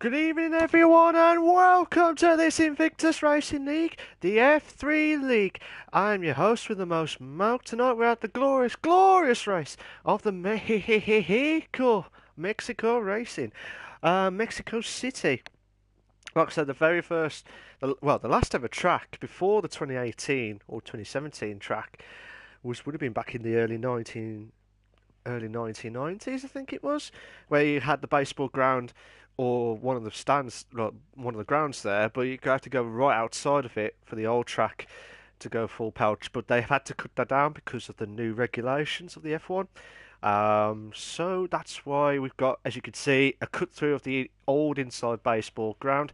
Good evening, everyone, and welcome to this Invictus Racing League, the F3 League. I'm your host with the most milk. Tonight we're at the glorious race of the Mexico Racing, Mexico City. Like I said, the last ever track before the 2018 or 2017 track would have been back in the early 1990s, I think it was, where you had the baseball ground or one of the stands, like one of the grounds there, but you have to go right outside of it for the old track to go full pouch. But they had to cut that down because of the new regulations of the F1. So that's why we've got, as you can see, a cut through of the old inside baseball ground,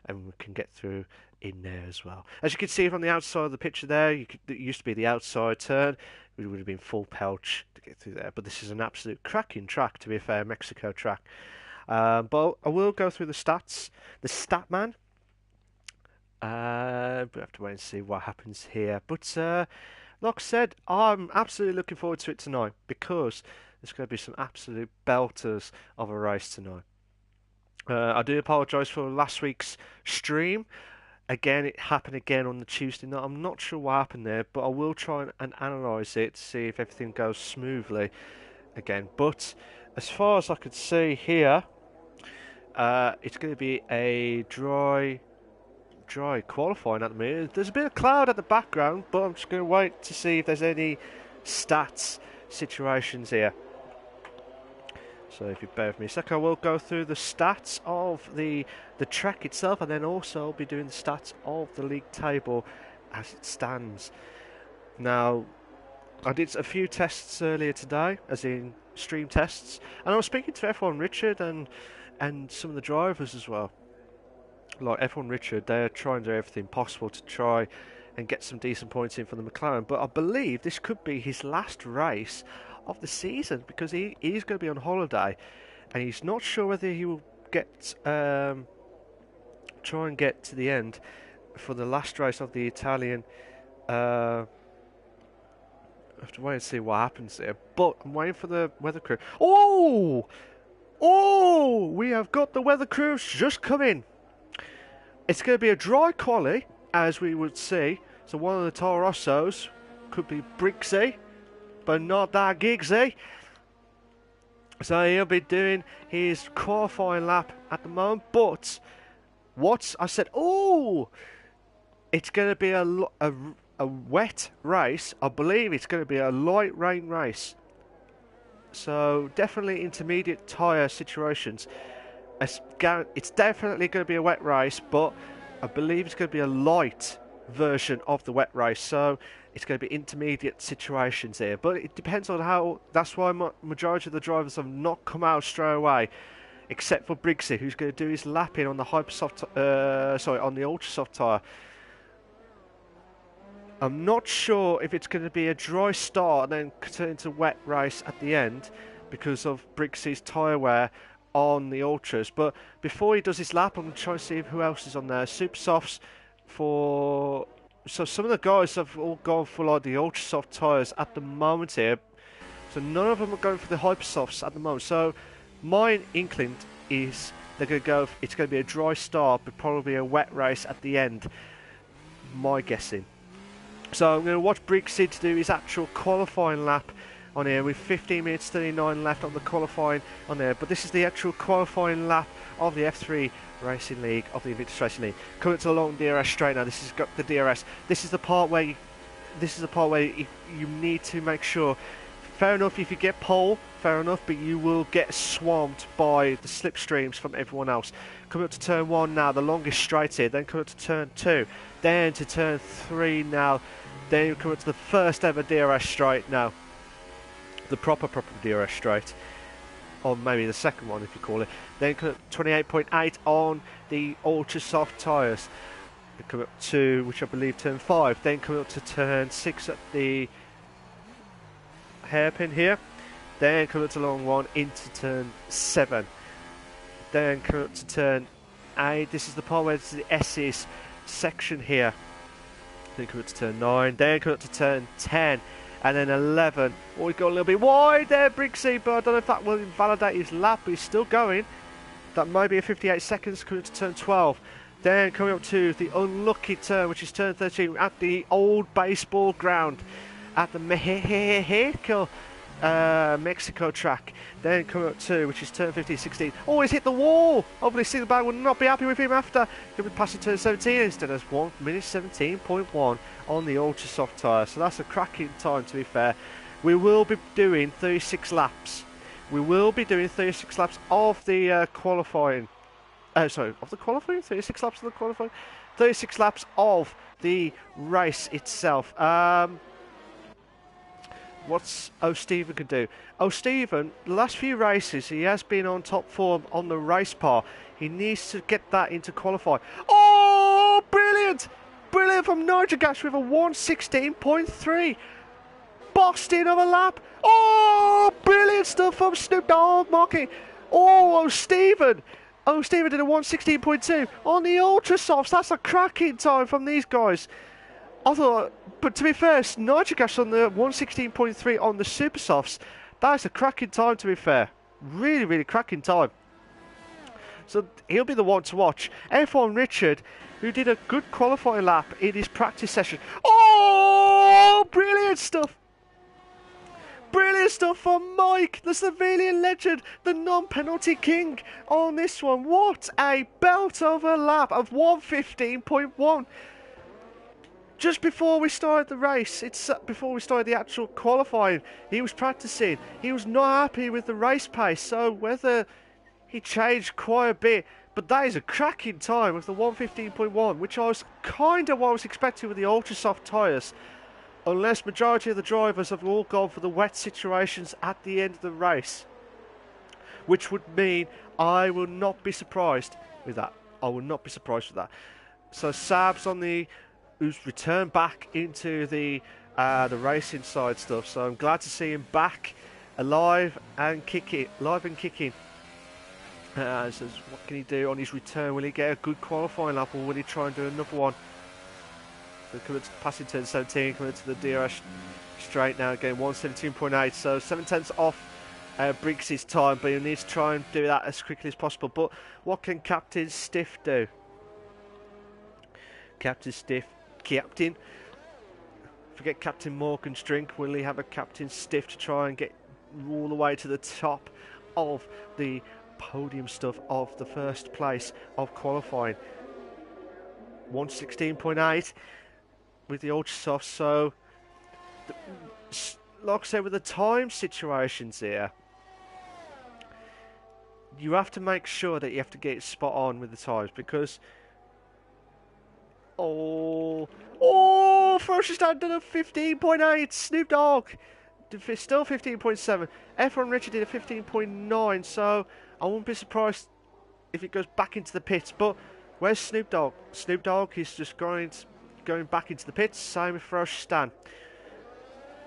and we can get through in there as well. As you can see from the outside of the picture there, it used to be the outside turn. It would have been full pouch to get through there, but this is an absolute cracking track, to be a fair, Mexico track. But I will go through the stats. The stat man. We have to wait and see what happens here. But like I said, I'm absolutely looking forward to it tonight because there's going to be some absolute belters of a race tonight. I do apologise for last week's stream. Again, it happened again on the Tuesday night. I'm not sure what happened there, but I will try and analyse it to see if everything goes smoothly again. But as far as I could see here, it's going to be a dry qualifying at the minute. There's a bit of cloud at the background, but I'm just going to wait to see if there's any stats situations here. So if you bear with me a second, I will go through the stats of the track itself, and then also I'll be doing the stats of the league table as it stands. Now, I did a few tests earlier today, as in stream tests, and I was speaking to F1 Richard and some of the drivers as well. Like F1 Richard, they're trying to do everything possible to try and get some decent points in for the McLaren, but I believe this could be his last race of the season because he's going to be on holiday, and he's not sure whether he will get try and get to the end for the last race of the Italian. I have to wait and see what happens there, but I'm waiting for the weather crew. Oh, we have got the weather crews just come in. It's going to be a dry quali, as we would see. So one of the Toro Rossos could be Brixie, but not that Giggsy. So he'll be doing his qualifying lap at the moment. But what I said, it's going to be a wet race. I believe it's going to be a light rain race. So definitely intermediate tyre situations. It's definitely going to be a wet race, but I believe it's going to be a light version of the wet race. So it's going to be intermediate situations here. But it depends on how. That's why majority of the drivers have not come out straight away, except for Briggsy, who's going to do his lapping on the on the ultra soft tyre. I'm not sure if it's going to be a dry start and then turn into a wet race at the end because of Briggsy's tyre wear on the ultras. But before he does his lap, I'm going to try and see who else is on there. Super softs for. So some of the guys have all gone for like the ultra soft tyres at the moment here. So none of them are going for the hyper softs at the moment. So my inkling is they're going to go. It's going to be a dry start, but probably a wet race at the end. My guessing. So I'm going to watch Briggsy to do his actual qualifying lap on here with 15 minutes 39 left on the qualifying on there. But this is the actual qualifying lap of the F3 Racing League, of the Invictus Racing League. Coming to the long DRS straight now. This has got the DRS. This is the part where you need to make sure. Fair enough if you get pole, fair enough, but you will get swamped by the slipstreams from everyone else. Coming up to turn 1 now, the longest straight here. Then coming up to turn 2. Then to turn 3 now. Then you come up to the first ever DRS straight now. The proper DRS straight. Or maybe the second one if you call it. Then come up 28.8 on the ultra soft tyres. Then come up to, which I believe turn 5. Then come up to turn 6 at the hairpin here. Then come up to long 1 into turn 7. Then come up to turn 8. This is the part where it's the S's section here. Then come up to turn 9, then come up to turn 10, and then 11. Oh, he got a little bit wide there, Briggsy, but I don't know if that will invalidate his lap, but he's still going. That might be a 58 seconds coming to turn 12. Then coming up to the unlucky turn, which is turn 13 at the old baseball ground at the Mexico track. Then coming up to, which is turn 15, 16. Oh, he's hit the wall! Hopefully Steve the Bag will not be happy with him after. He'll be passing turn 17 instead of 1 minute 17.1 on the ultra soft tyre. So that's a cracking time, to be fair. We will be doing 36 laps. We will be doing 36 laps of the qualifying. Of the qualifying? 36 laps of the qualifying? 36 laps of the race itself. What's O'Stephen can do? O'Stephen, the last few races, he has been on top form on the race par. He needs to get that into qualifying. Oh, brilliant! Brilliant from Nitrogash with a 1:16.3. Bossed in of a lap. Oh, brilliant stuff from Snoop Dogg marking. Oh, O'Stephen. O'Stephen did a 1:16.2 on the ultra softs. That's a cracking time from these guys. I thought, but to be fair, Nitrogash on the 1:16.3 on the super softs. That's a cracking time, to be fair. Really, really cracking time. So he'll be the one to watch. F1 Richard, who did a good qualifying lap in his practice session. Oh, brilliant stuff. Brilliant stuff from Mike, the civilian legend, the non-penalty king on this one. What a belt of a lap of 1:15.1. Just before we started the race, before we started the actual qualifying, he was practicing. He was not happy with the race pace, so whether he changed quite a bit, but that is a cracking time with the 1:15.1, which I was kind of what I was expecting with the ultra soft tyres. Unless majority of the drivers have all gone for the wet situations at the end of the race, which would mean I will not be surprised with that. I will not be surprised with that. So Sab's on who's returned back into the racing side stuff. So I'm glad to see him back, alive and kicking. So what can he do on his return? Will he get a good qualifying lap, or will he try and do another one? So coming to passing turn 17, coming to the DRS straight now, again 1:17.8, so 7/10 off Briggs' time, but he'll need to try and do that as quickly as possible. But what can Captain Stiff do? Captain. Forget Captain Morgan's drink. Will he have a Captain Stiff to try and get all the way to the top of the podium stuff of the first place of qualifying? 1:16.8. With the ultra soft, so like I said, with the time situations here, you have to make sure that you have to get it spot on with the times, because first stand did a 15.8. Snoop Dogg still 15.7. F1 Richard did a 15.9, so I wouldn't be surprised if it goes back into the pits. But where's Snoop Dogg? Snoop Dogg is just going back into the pits. Same with Ferocious Stan.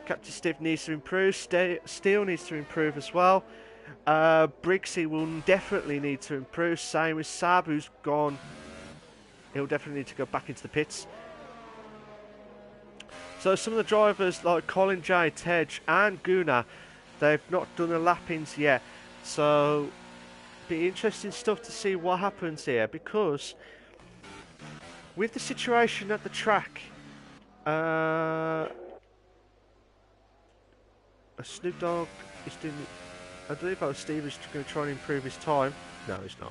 Captain Stiff needs to improve. Steele needs to improve as well. Briggsy will definitely need to improve. Same with Sab, who's gone. He'll definitely need to go back into the pits. So some of the drivers like Colin J, Tej and Guna, they've not done the lap-ins yet. So be interesting stuff to see what happens here, because with the situation at the track, Snoop Dogg is doing. I believe Steve is going to try and improve his time. No, he's not.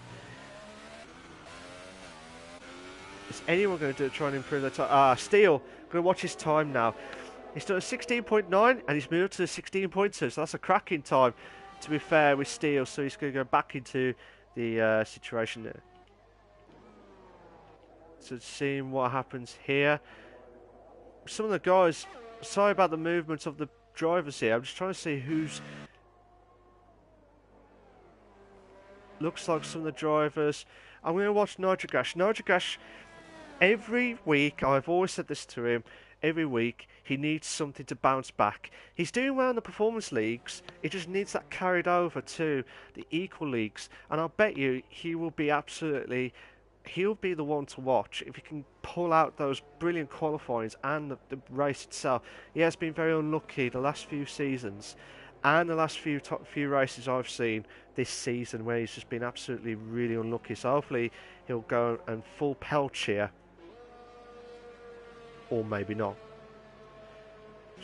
Is anyone going to try and improve their time? Steele, going to watch his time now. He's done a 16.9 and he's moved to a 16.2, so that's a cracking time, to be fair, with Steele. So he's going to go back into the situation there. So seeing what happens here. Some of the guys, sorry about the movements of the drivers here. I'm just trying to see who's. Looks like some of the drivers. I'm going to watch Nitrogash. Nitrogash, every week, I've always said this to him, every week, he needs something to bounce back. He's doing well in the performance leagues. He just needs that carried over to the equal leagues. And I'll bet you he will be absolutely. He'll be the one to watch if he can pull out those brilliant qualifyings and the race itself. He has been very unlucky the last few seasons, and the last few races I've seen this season where he's just been absolutely really unlucky. So hopefully he'll go and full pelt here, or maybe not.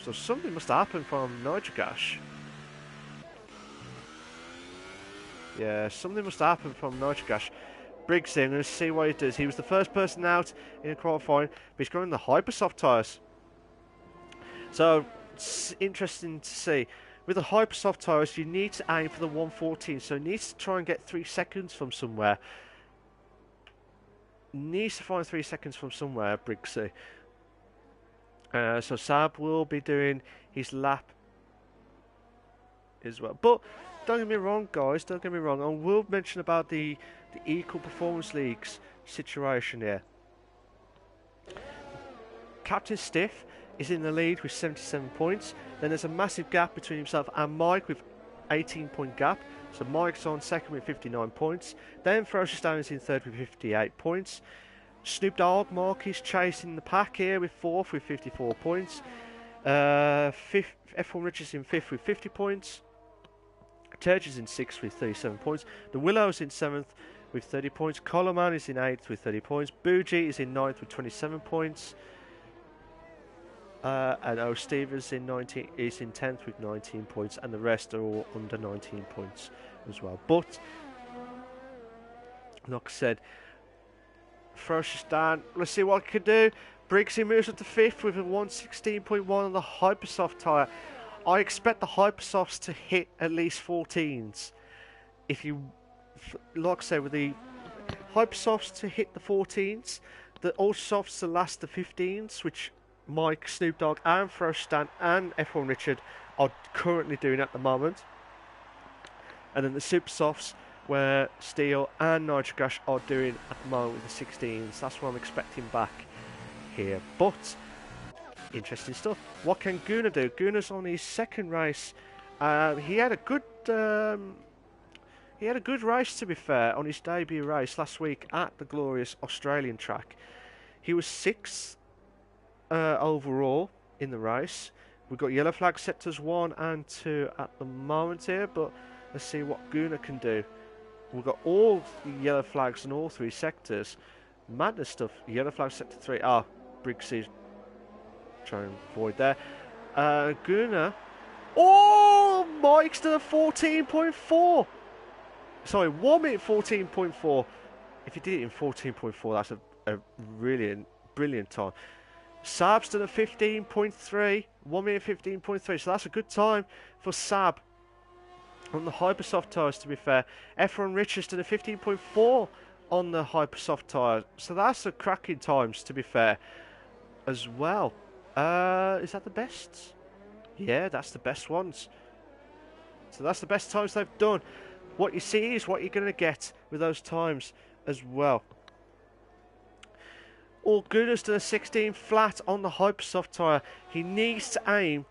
So something must happen from Nitrogash. Yeah, something must happen from Nitrogash. Briggs in, let's see what he does. He was the first person out in the qualifying, but he's going the Hypersoft tyres. So it's interesting to see. With the Hypersoft tyres, you need to aim for the 114, so he needs to try and get 3 seconds from somewhere. Needs to find 3 seconds from somewhere, Briggsy. So Saab will be doing his lap as well. But don't get me wrong, guys, don't get me wrong. I will mention about the Equal Performance Leagues situation here. Captain Stiff is in the lead with 77 points. Then there's a massive gap between himself and Mike with 18-point gap. So Mike's on second with 59 points. Then Ferocious Dan is in third with 58 points. Snoop Dogg Mark is chasing the pack here with fourth with 54 points. Fifth, F1 Richards in fifth with 50 points. Turge is in sixth with 37 points. The Willow's in seventh with 30 points. Coleman is in eighth with 30 points. Bougie is in ninth with 27 points. And O Stevens is in 10th with 19 points, and the rest are all under 19 points as well. But like I said, Ferocious Dan, let's see what he can do. Briggsy moves up to 5th with a 116.1 on the Hypersoft tyre. I expect the Hypersofts to hit at least 14s. If you, like I said, with the Hypersofts to hit the 14s, the Ultrasofts to last the 15s, which Mike, Snoop Dogg and Ferocious Dan and F1 Richard are currently doing at the moment. And then the Super Softs, where Steel and Nitrogash are doing at the moment with the 16s. That's what I'm expecting back here. But interesting stuff. What can Gunnar do? Gunnar's on his second race. He had a good race, to be fair, on his debut race last week at the glorious Australian track. He was 6th overall in the race. We've got yellow flag sectors 1 and 2 at the moment here, but let's see what Gunnar can do. We've got all the yellow flags in all 3 sectors. Madness stuff. Yellow flag sector 3. Briggsy trying to avoid there. Gunnar. Oh, Mike's done a 14.4. Sorry, 1 minute 14.4. If he did it in 14.4, that's a brilliant time. Saab's done a 15.3. 1 minute 15.3. So that's a good time for Saab on the Hypersoft tyres, to be fair. F1 Richards did a 15.4 on the Hypersoft tyre. So that's a cracking times, to be fair, as well. Is that the best? Yeah, that's the best ones. So that's the best times they've done. What you see is what you're going to get with those times as well. All Gunnar's done a 16 flat on the Hypersoft tyre. He needs to aim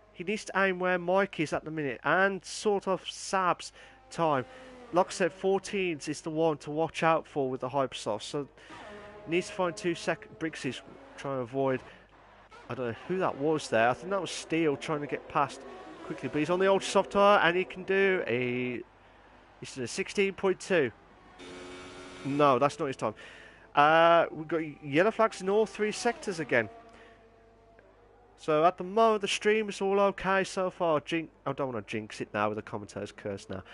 where Mike is at the minute and sort of Saab's time. Like I said, 14s is the one to watch out for with the Hypersoft. So needs to find 2 seconds. Briggsy's trying to avoid. I don't know who that was there. I think that was Steele trying to get past quickly. But he's on the Ultrasoft tyre and he can do a. He's done a 16.2. No, that's not his time. We've got yellow flags in all 3 sectors again. So at the moment, the stream is all okay so far. I don't want to jinx it now with the commentator's curse now.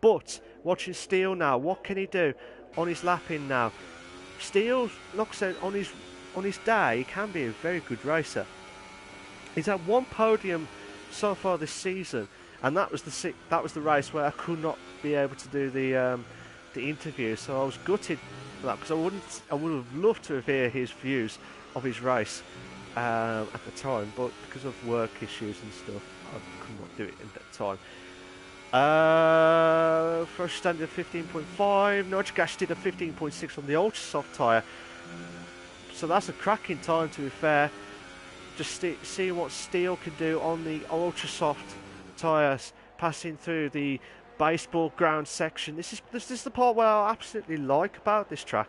But watching Steele now, what can he do on his lapping now? Steele, like I said, on his day, he can be a very good racer. He's had 1 podium so far this season, and that was the race where I could not be able to do the interview. So I was gutted for that because I would have loved to hear his views of his race. At the time, but because of work issues and stuff, I could not do it at that time. First standard 15.5. Nitrogash did a 15.6 on the Ultrasoft tyre. So that's a cracking time, to be fair. Just see what Steele can do on the Ultrasoft tyres, passing through the baseball ground section. This is the part where I absolutely like about this track.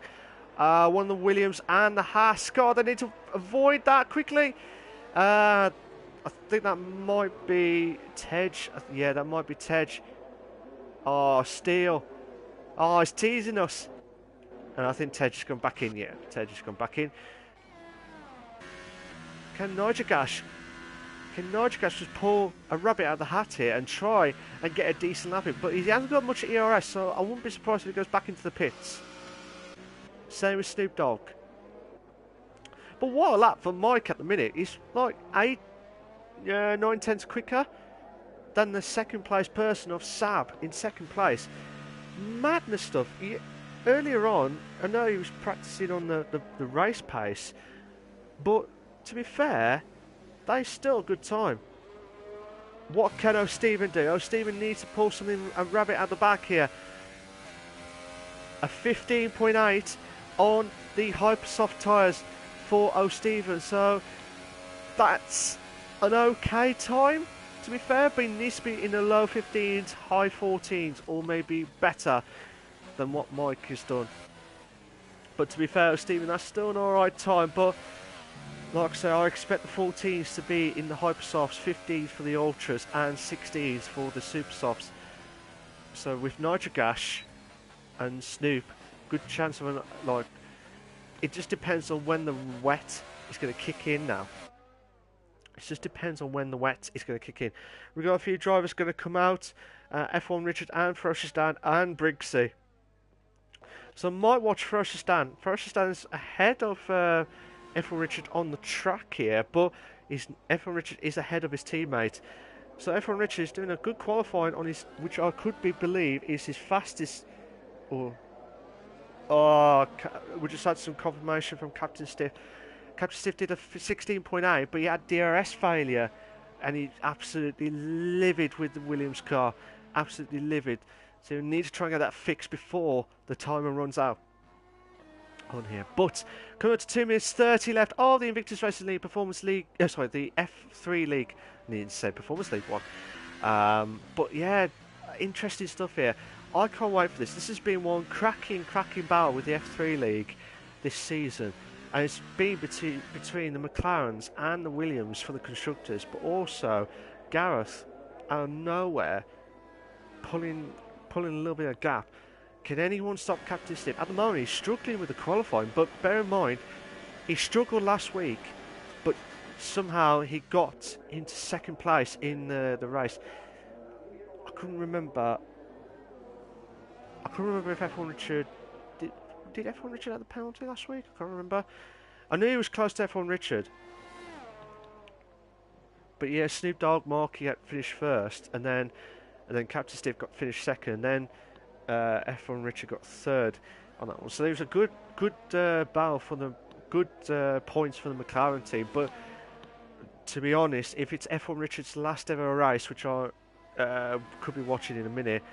One of the Williams and the Haas. God, I need to avoid that quickly. I think that might be Tej. Yeah, that might be Tej. Oh, Steele. Oh, he's teasing us. And I think Tej has gone back in. Yeah, Tej has gone back in. Can Nigel just pull a rabbit out of the hat here and try and get a decent lap in? But he hasn't got much ERS, so I wouldn't be surprised if he goes back into the pits. Same with Snoop Dogg. But what a lap for Mike at the minute. He's like 9/10 quicker than the second place person of Sab in second place. Madness stuff. Earlier on, I know he was practicing on the race pace, but to be fair, that's still a good time. What can O'Stephen do? O'Stephen needs to pull something, a rabbit out the back here. A 15.8 on the Hypersoft tyres for O'Stephen, so that's an okay time, to be fair, but it needs to be in the low 15s, high 14s, or maybe better than what Mike has done. But to be fair, Stephen, that's still an alright time, but like I say, I expect the 14s to be in the Hypersofts, 15s for the Ultras, and 16s for the Supersofts. So with Nigel Gash and Snoop, good chance of it just depends on when the wet is going to kick in now. It just depends on when the wet is going to kick in. We've got a few drivers going to come out, F1 Richard and Ferocious Dan and Briggsy. So I might watch Ferocious Dan. Ferocious Dan is ahead of F1 Richard on the track here, but F1 Richard is ahead of his teammate. So F1 Richard is doing a good qualifying on his, which I could believe is his fastest. We just had some confirmation from Captain Stiff. Captain Stiff did a 16.8, but he had DRS failure, and he's absolutely livid with the Williams car. Absolutely livid. So we need to try and get that fixed before the timer runs out on here. But coming up to 2 minutes 30 left of the Invictus Racing League Performance League. The F3 League. I needed to say Performance League 1. But yeah, interesting stuff here. I can't wait for this. This has been one cracking battle with the F3 League this season. And it's been between the McLarens and the Williams for the constructors, but also Gareth out of nowhere pulling a little bit of gap. Can anyone stop Captain Stiff? At the moment he's struggling with the qualifying, but bear in mind he struggled last week, but somehow he got into second place in the race. I couldn't remember if F1 Richard did F1 Richard have the penalty last week? I can't remember. I knew he was close to F1 Richard. But yeah, Snoop Dogg, Marky had finished first, and then Captain Steve got finished second, and then F1 Richard got third on that one. So there was a good battle for the good points for the McLaren team. But to be honest, if it's F1 Richard's last ever race, which I could be watching in a minute,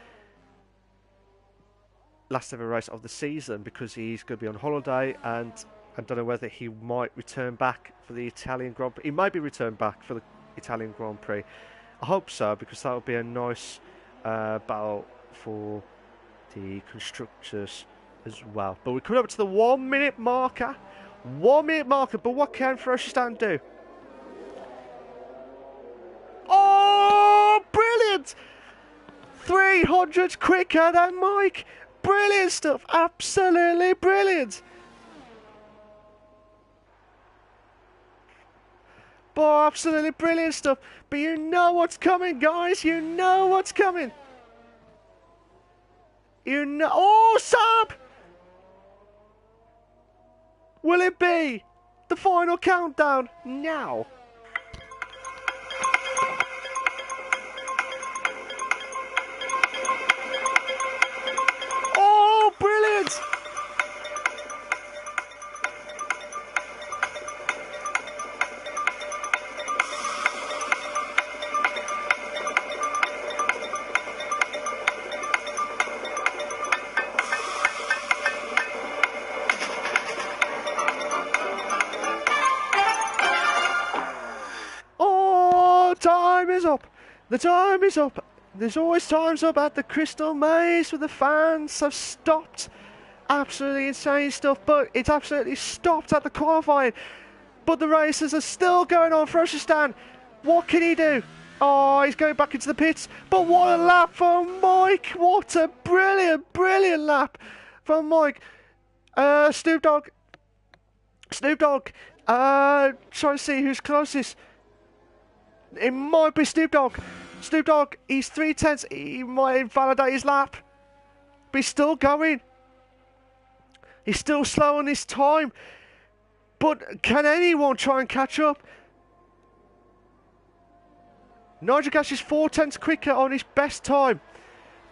last ever race of the season, because he's going to be on holiday, and I don't know whether he might return back for the Italian Grand Prix. He might be returned back for the Italian Grand Prix. I hope so, because that would be a nice battle for the constructors as well. But we're coming up to the 1 minute marker. 1 minute marker, but what can Ferocious Dan do? Oh, brilliant! 300 quicker than Mike. Brilliant stuff, absolutely brilliant. Boy, absolutely brilliant stuff. But you know what's coming, guys. You know what's coming. You know. Oh, Sab! Will it be the final countdown now? Brilliant! Oh, time is up. The time is up. There's always times up at the Crystal Maze where the fans have stopped. Absolutely insane stuff, but it's absolutely stopped at the qualifying. But the races are still going on. Ferocious Dan What can he do? Oh, he's going back into the pits. But what a lap from Mike. What a brilliant, brilliant lap from Mike. Snoop Dogg. Snoop Dogg. Trying to see who's closest. It might be Snoop Dogg. Snoop Dogg, he's 3/10. He might invalidate his lap. But he's still going. He's still slow on his time. But can anyone try and catch up? Nigel Gash is 4/10 quicker on his best time.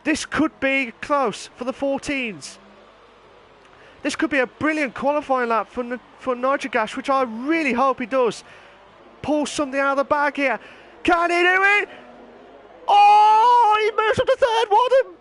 This could be close for the 14s. This could be a brilliant qualifying lap for Nigel Gash, which I really hope he does. Pull something out of the bag here. Can he do it? Oh, he moves up to third.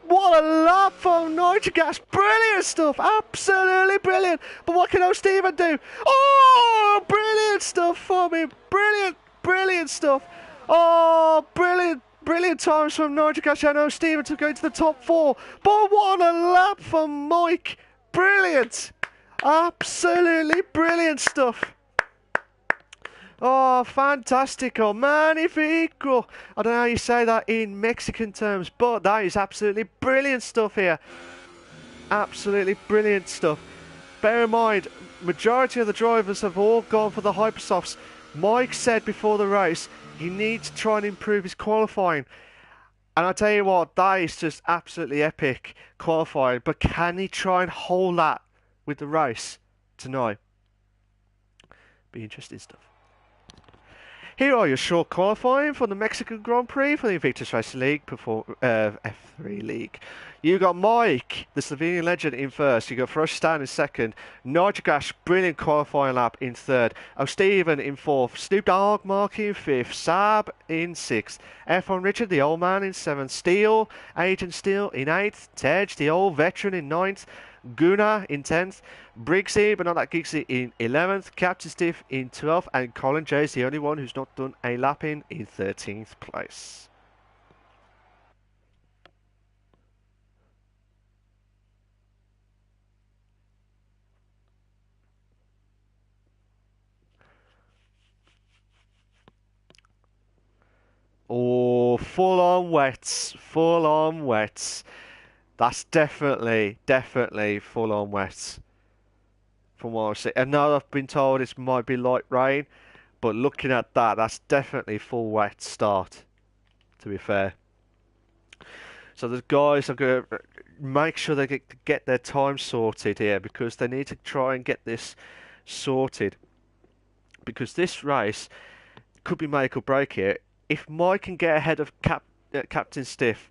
What a lap from Nigel Gash. Brilliant stuff. Absolutely brilliant. But what can O'Stephen do? Oh, brilliant stuff from him. Brilliant, brilliant stuff. Oh, brilliant, brilliant times from Nigel Gash and O'Stephen to go into the top 4. But what a lap from Mike. Brilliant. Absolutely brilliant stuff. Oh, fantastico, magnifico. I don't know how you say that in Mexican terms, but that is absolutely brilliant stuff here. Absolutely brilliant stuff. Bear in mind, majority of the drivers have all gone for the Hypersofts. Mike said before the race, he needs to try and improve his qualifying. And I tell you what, that is just absolutely epic qualifying. But can he try and hold that with the race tonight? Be interesting stuff. Here are your short qualifying for the Mexican Grand Prix for the Invictus Racing League, F3 League. You got Mike, the Slovenian legend, in first. You got Verstappen in second. Nigel Gash, brilliant qualifying lap, in third. O'Stephen in fourth. Snoop Dogg, Mark in fifth. Saab in sixth. F1 Richard, the old man, in seventh. Steele, Agent Steele in eighth. Tej, the old veteran, in ninth. Gunnar in 10th, Briggsy, but not that Giggsy, in 11th, Captain Stiff in 12th, and Colin J is the only one who's not done a lap in 13th place. Oh, full on wets, full on wets. That's definitely full on wet from what I've seen. I know I've been told it might be light rain, but looking at that, that's definitely full wet start, to be fair. So the guys are going to make sure they get their time sorted here, because they need to try and get this sorted. Because this race could be make or break here. If Mike can get ahead of Captain Stiff,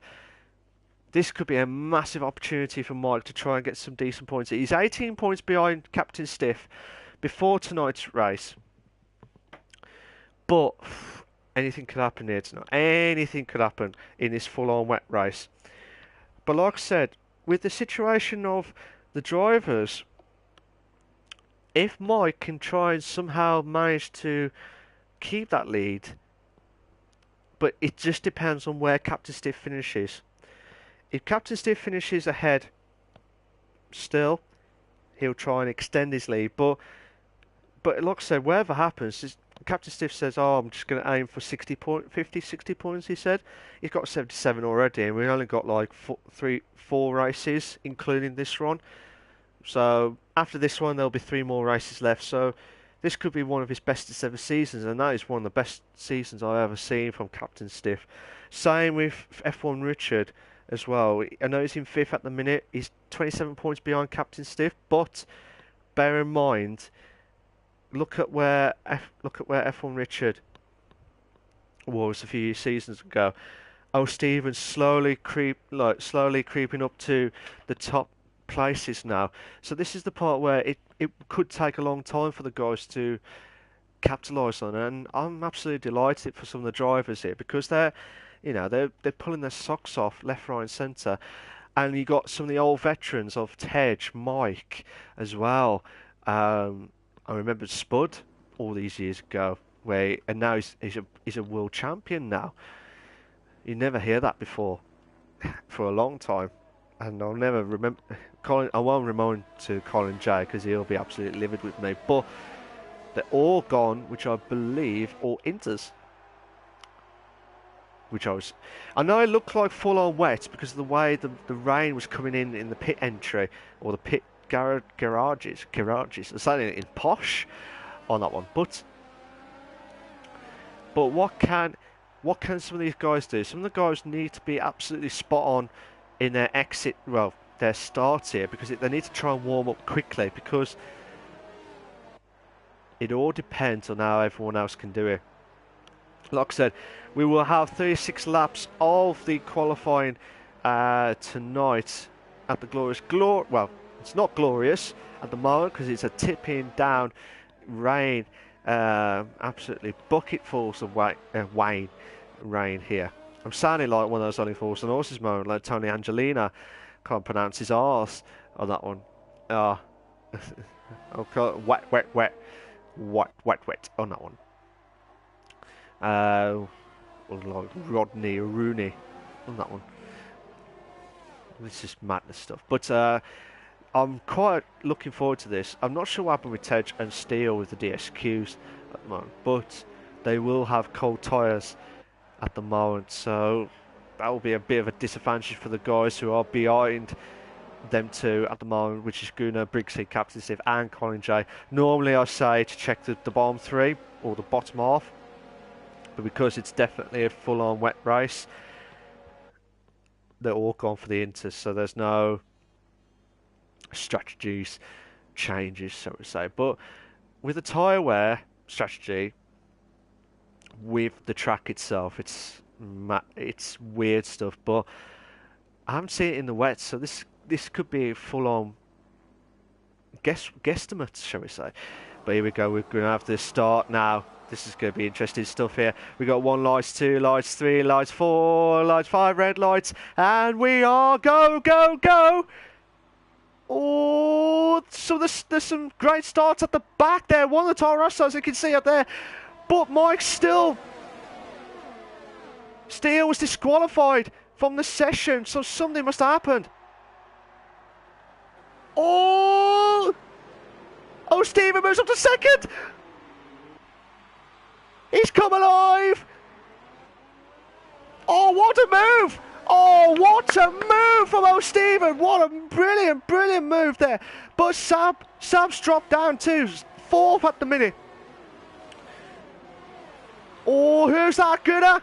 this could be a massive opportunity for Mike to try and get some decent points. He's 18 points behind Captain Stiff before tonight's race. But anything could happen here tonight. Anything could happen in this full-on wet race. But like I said, with the situation of the drivers, if Mike can try and somehow manage to keep that lead, but it just depends on where Captain Stiff finishes. If Captain Stiff finishes ahead still, he'll try and extend his lead. But like I said, whatever happens, Captain Stiff says, oh, I'm just going to aim for 60 points, he said. He's got 77 already, and we've only got like four races, including this one. So after this one, there'll be 3 more races left. So this could be one of his bestest ever seasons, and that is one of the best seasons I've ever seen from Captain Stiff. Same with F1 Richard as well. I know he's in 5th at the minute. He's 27 points behind Captain Stiff, but bear in mind, look at where F1 Richard was a few seasons ago. O'Stephen's slowly creeping up to the top places now. So this is the part where it could take a long time for the guys to capitalise on it, and I'm absolutely delighted for some of the drivers here, because they're pulling their socks off left, right and centre. And you got some of the old veterans of Tej, Mike as well. I remember Spud all these years ago, and now he's a world champion now. You never hear that before for a long time. And I'll never remember I won't remind to Colin J, because he'll be absolutely livid with me. But they're all gone, which I believe all Inters. which I know it looked like full on wet because of the way the rain was coming in the pit entry or the pit garages. I'm saying it in posh on that one, but what can some of these guys do? Some of the guys need to be absolutely spot on in their exit, well, their starts here, because they need to try and warm up quickly, because it all depends on how everyone else can do it. Like I said, we will have 36 laps of the qualifying tonight at the well, it's not glorious at the moment because it's a tipping down rain, absolutely bucketfuls of rain here. I'm sounding like one of those Only Fools and Horses moment, like Tony Angelina can't pronounce his arse on that one. Okay, wet on that one. Like Rodney Rooney on that one. This is madness stuff. But I'm quite looking forward to this. I'm not sure what happened with Tej and Steele with the DSQs at the moment, but they will have cold tyres at the moment, so that will be a bit of a disadvantage for the guys who are behind them two at the moment, which is Gunnar, Briggsy, Captain Steve and Colin J. Normally I say to check the bottom three or the bottom half, but because it's definitely a full-on wet race, they're all gone for the inters, so there's no strategies changes, so to say. But with the tyre wear strategy with the track itself, it's weird stuff, but I haven't seen it in the wet, so this could be full-on guesstimates, shall we say. But here we go, we're going to have to start now. This is going to be interesting stuff here. We got 1 lights, 2 lights, 3 lights, 4 lights, 5 red lights, and we are go. Oh, so there's some great starts at the back there. One of the Toro Rossos you can see up there, but Mike Steele was disqualified from the session, so something must have happened. Oh, Stephen moves up to second. He's come alive! Oh, what a move! Oh, what a move from O'Stephen! What a brilliant move there. But Sab's dropped down too. 4th at the minute. Oh, who's that, Gunnar?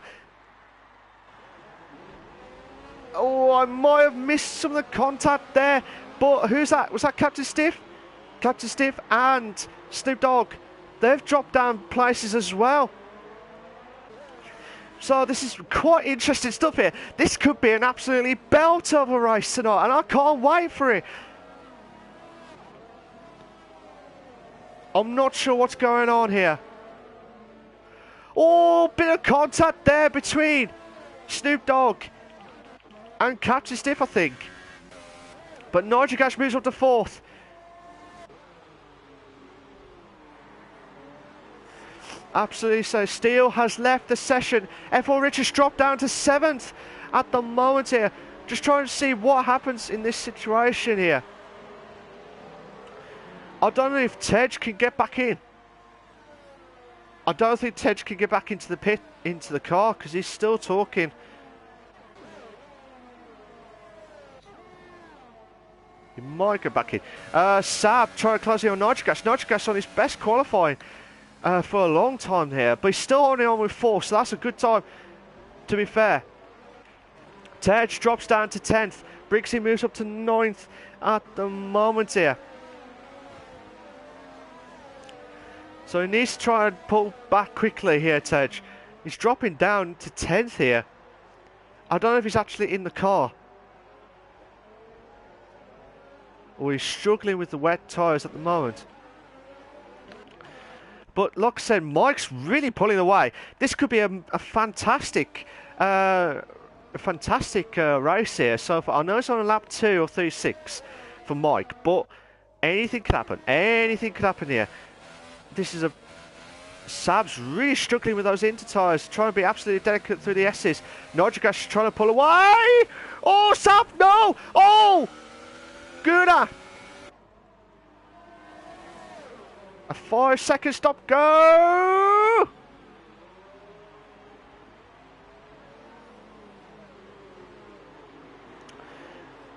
Oh, I might have missed some of the contact there. But who's that? Was that Captain Stiff? Captain Stiff and Snoop Dogg. They've dropped down places as well. So this is quite interesting stuff here. This could be an absolutely belt of a race tonight, and I can't wait for it. I'm not sure what's going on here. Oh, bit of contact there between Snoop Dogg and Captain Stiff, I think. But Nigel Gash moves up to 4th. Absolutely so. Steele has left the session. F4 Richards dropped down to 7th at the moment here. Just trying to see what happens in this situation here. I don't know if Tej can get back in. I don't think Tej can get back into the pit, into the car, because he's still talking. He might get back in. Sab trying to close in on Nitrogas. Nitrogas on his best qualifying for a long time here, but he's still holding on with 4, so that's a good time, to be fair. Tej drops down to 10th. Briggsy moves up to 9th at the moment here. So he needs to try and pull back quickly here, Tej. He's dropping down to 10th here. I don't know if he's actually in the car, or he's struggling with the wet tyres at the moment. But like I said, Mike's really pulling away. This could be a fantastic race here. So far, I know it's on a lap 2 or 36 for Mike, but anything could happen. Anything could happen here. This is Sab's really struggling with those inter tyres, trying to be absolutely delicate through the S's. Nodjagash trying to pull away. Oh, Sab, no! Oh! Gunnar! A 5-second stop, go!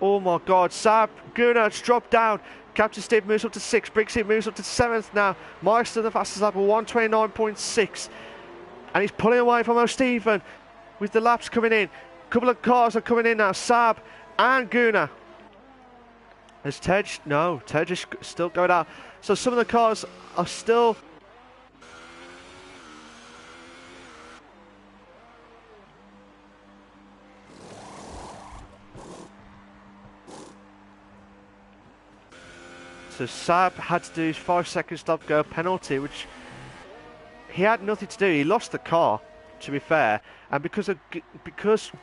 Oh my God, Saab, Gunnar, dropped down. Captain Steve moves up to 6. Brixie moves up to 7th now. Mike's still the fastest lap, 1:29.6. And he's pulling away from O'Stephen with the laps coming in. A couple of cars are coming in now. Saab and Gunnar. Is Tej? No, Tej is still going out. So some of the cars are still... So Saab had to do his 5-second stop-go penalty, which he had nothing to do. He lost the car, to be fair, and because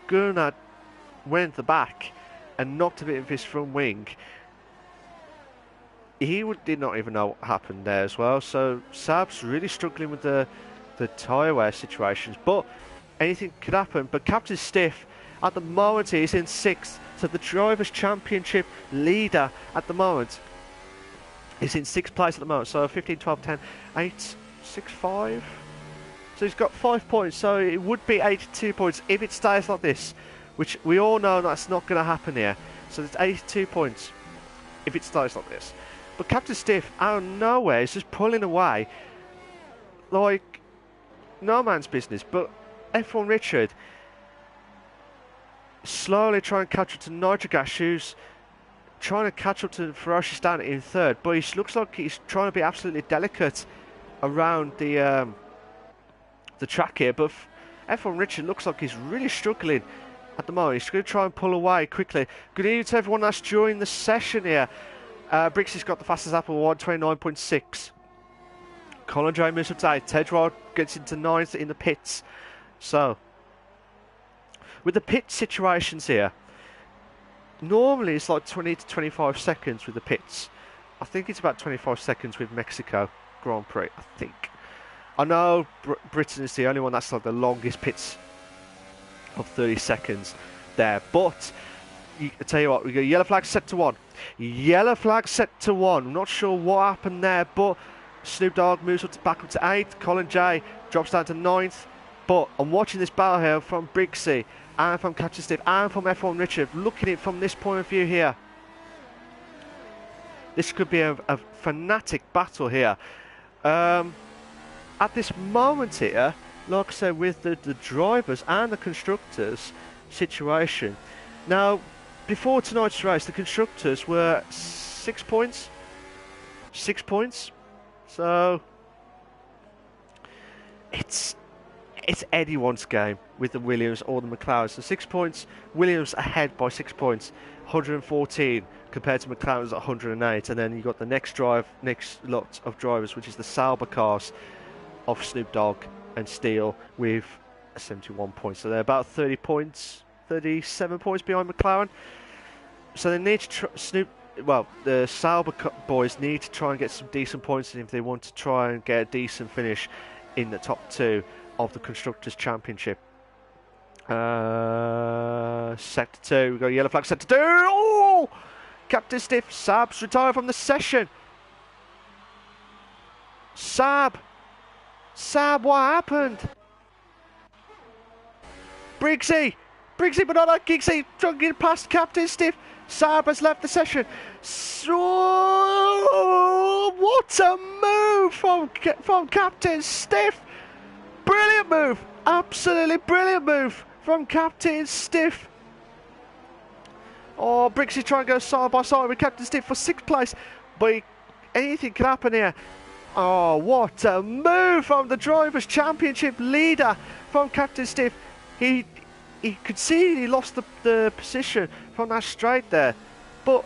Gunnar went the back and knocked a bit of his front wing, he did not even know what happened there as well. So Saab's really struggling with the tyre wear situations, but anything could happen. But Captain Stiff, at the moment, he's in 6th, so the Drivers' Championship leader at the moment. He's in 6th place at the moment, so 15, 12, 10, 8, 6, 5. So he's got 5 points, so it would be 82 points if it stays like this, which we all know that's not going to happen here. So it's 82 points if it stays like this. But Captain Stiff, out of nowhere, is just pulling away like no man's business. But F1 Richard slowly trying to catch up to Nitro Gas, who's trying to catch up to Ferocious Dan in 3rd, but he looks like he's trying to be absolutely delicate around the track here. But F1 Richard looks like he's really struggling at the moment. He's going to try and pull away quickly. Good evening to everyone that's joined the session here. Brixie's got the fastest lap of 1:29.6. Colin J moves up to 8. Tedrod gets into 9th in the pits. So, with the pit situations here, normally it's like 20 to 25 seconds with the pits. I think it's about 25 seconds with Mexico Grand Prix, I think. I know Britain is the only one that's like the longest pits of 30 seconds there. But, I tell you what, we got yellow flag set to 1. Yellow flag set to 1. I'm not sure what happened there, but Snoop Dogg moves back up to 8. Colin J drops down to 9th. But I'm watching this battle here from Brixie and from Captain Stiff and from F1 Richard. Looking at it from this point of view here, this could be a fanatic battle here. At this moment here, like I said, with the drivers and the constructors situation. Now, before tonight's race, the constructors were 6 points. 6 points. So it's anyone's game with the Williams or the McLarens. So 6 points, Williams ahead by 6 points, 114 compared to McLaren's at 108. And then you got the next lot of drivers, which is the Sauber cars of Snoop Dogg and Steele with 71 points. So they're about 30 points, 37 points behind McLaren. So they need to the Sauber boys need to try and get some decent points if they want to try and get a decent finish in the top 2 of the Constructors' Championship. Sector 2, we've got a yellow flag. Sector 2, oh! Captain Stiff, Saab's retired from the session. Saab, what happened? Briggsy, but not like Giggsy, trying to get past Captain Stiff. Saab has left the session. So, what a move from Captain Stiff. Brilliant move. Absolutely brilliant move from Captain Stiff. Oh, Brixie trying to go side by side with Captain Stiff for 6th place. But anything can happen here. Oh, what a move from the Drivers' Championship leader from Captain Stiff. He could see he lost the position from that straight there. But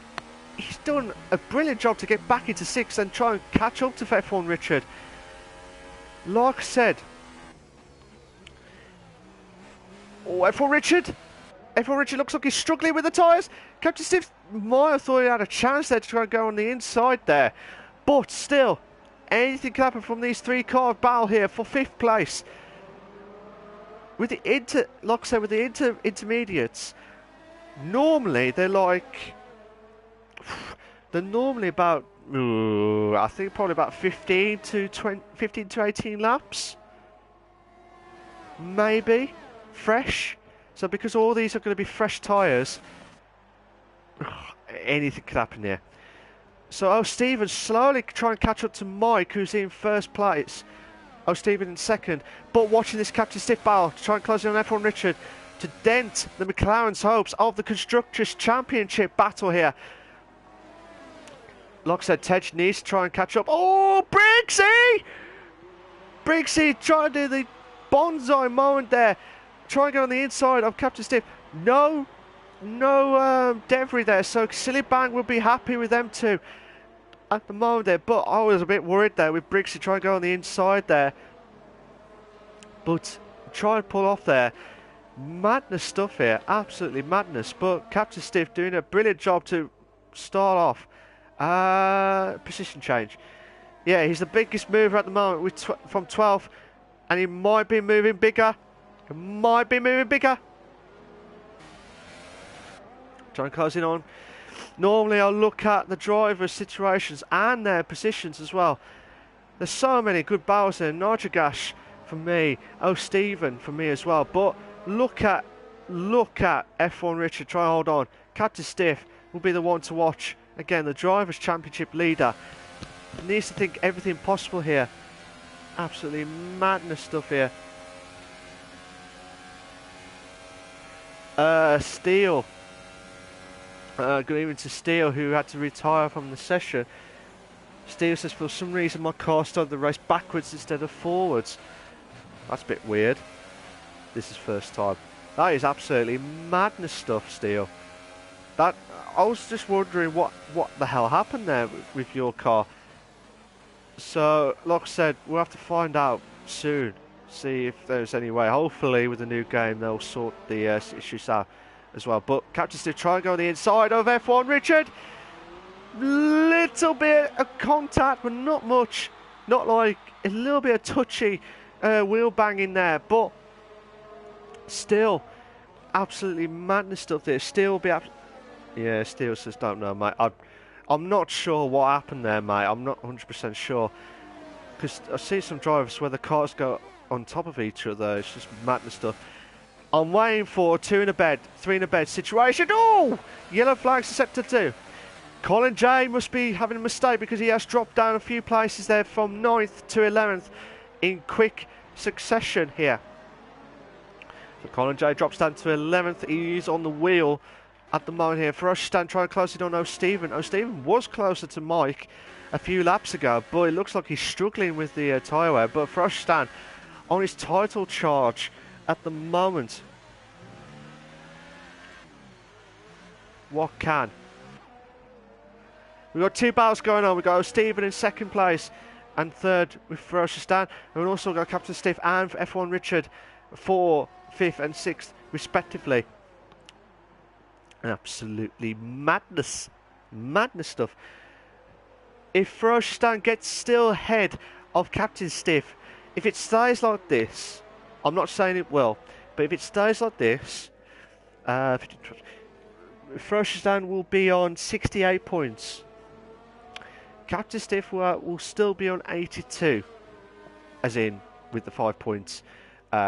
he's done a brilliant job to get back into 6th and try and catch up to F1 Richard. Like I said, F1 Richard looks like he's struggling with the tyres. Captain Stiff might have thought he had a chance there to try and go on the inside there. But still, anything can happen from these 3-car battle here for 5th place. With the intermediates, normally they're normally about I think probably about 15 to 18 laps, maybe fresh. So because all these are going to be fresh tyres, anything could happen here. So Stephen slowly trying to catch up to Mike, who's in first place. Stephen in second, but watching this Captain Stiff battle to try and close in on F1 Richard to dent the McLaren's hopes of the Constructors' Championship battle here. Like I said, Tej needs to try and catch up. Oh, Briggsy! Briggsy trying to do the bonsai moment there. Try and get on the inside of Captain Stiff. No debris there, so Silly Bang will be happy with them two at the moment there, but I was a bit worried there with Briggsy trying to go on the inside there, but try and pull off there. Madness stuff here, absolutely madness, but Captain Stiff doing a brilliant job to start off. Position change. Yeah, he's the biggest mover at the moment with from 12th, and he might be moving bigger. Trying to close in on. Normally I'll look at the drivers' situations and their positions as well. There's so many good battles there. Nitrogash for me. Stephen for me as well. But look at F1 Richard. Try and hold on. Captain Stiff will be the one to watch. Again, the drivers' championship leader needs to think everything possible here. Absolutely madness stuff here. Steele. Good evening to Steele, who had to retire from the session. Steele says, for some reason my car started the race backwards instead of forwards. That's a bit weird. This is first time. That is absolutely madness stuff, Steele. That, I was just wondering what the hell happened there with your car. So, like I said, we'll have to find out soon. See if there's any way. Hopefully with the new game they'll sort the issues out as well. But Captain Stiff trying to go on the inside of F1 Richard. Little bit of contact, but not much. Not like a little bit of touchy wheel banging there, but still absolutely madness stuff there. Still be yeah, Steele says don't know, mate. I'm not sure what happened there, mate. I'm not 100% sure, because I see some drivers where the cars go on top of each other. It's just madness stuff. I'm waiting for 2 in a bed, 3 in a bed situation. Oh! Yellow flags are set to 2. Colin J must be having a mistake because he has dropped down a few places there from 9th to 11th in quick succession here. So Colin J drops down to 11th. He's on the wheel at the moment here. Ferocious trying to close it on O'Stephen. O'Stephen was closer to Mike a few laps ago, but it looks like he's struggling with the tyre wear. But Ferocious on his title charge at the moment. What can? We've got 2 battles going on. We've got Stephen in second place and third with Ferocious Dan. And we've also got Captain Stiff and F1 Richard 4th, 5th and 6th respectively. Absolutely madness. Madness stuff. If Ferocious Dan gets still ahead of Captain Stiff, if it stays like this, I'm not saying it will, but if it stays like this, Ferocious Dan will be on 68 points. Captain Stiff will still be on 82, as in with the 5 points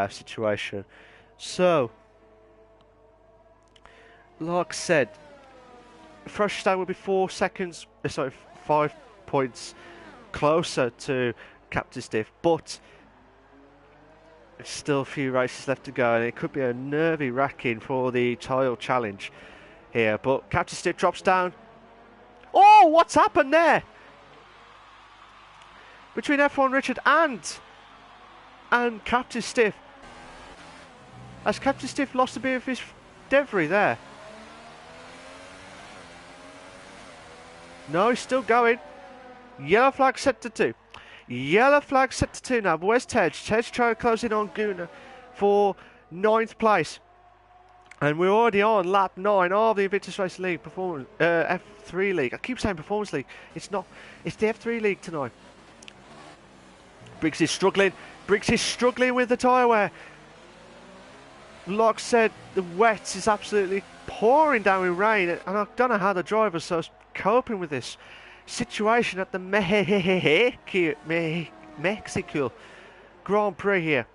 situation. So, like I said, Ferocious Dan will be 5 points closer to Captain Stiff, but there's still a few races left to go, and it could be a nervy wracking for the title challenge here. But Captain Stiff drops down. Oh, what's happened there? Between F1 Richard and Captain Stiff. Has Captain Stiff lost a bit of his debris there? No, he's still going. Yellow flag set to 2. Yellow flag set to 2 now. But where's Tej? Tej trying to close in on Guna for 9th place. And we're already on lap 9 of the Invictus Race League Performance F3 League. I keep saying Performance League. It's not. It's the F3 League tonight. Briggs is struggling. Briggs is struggling with the tyre wear. Like I said, the wet is absolutely pouring down with rain, and I don't know how the drivers are coping with this situation at the Mexico Grand Prix here.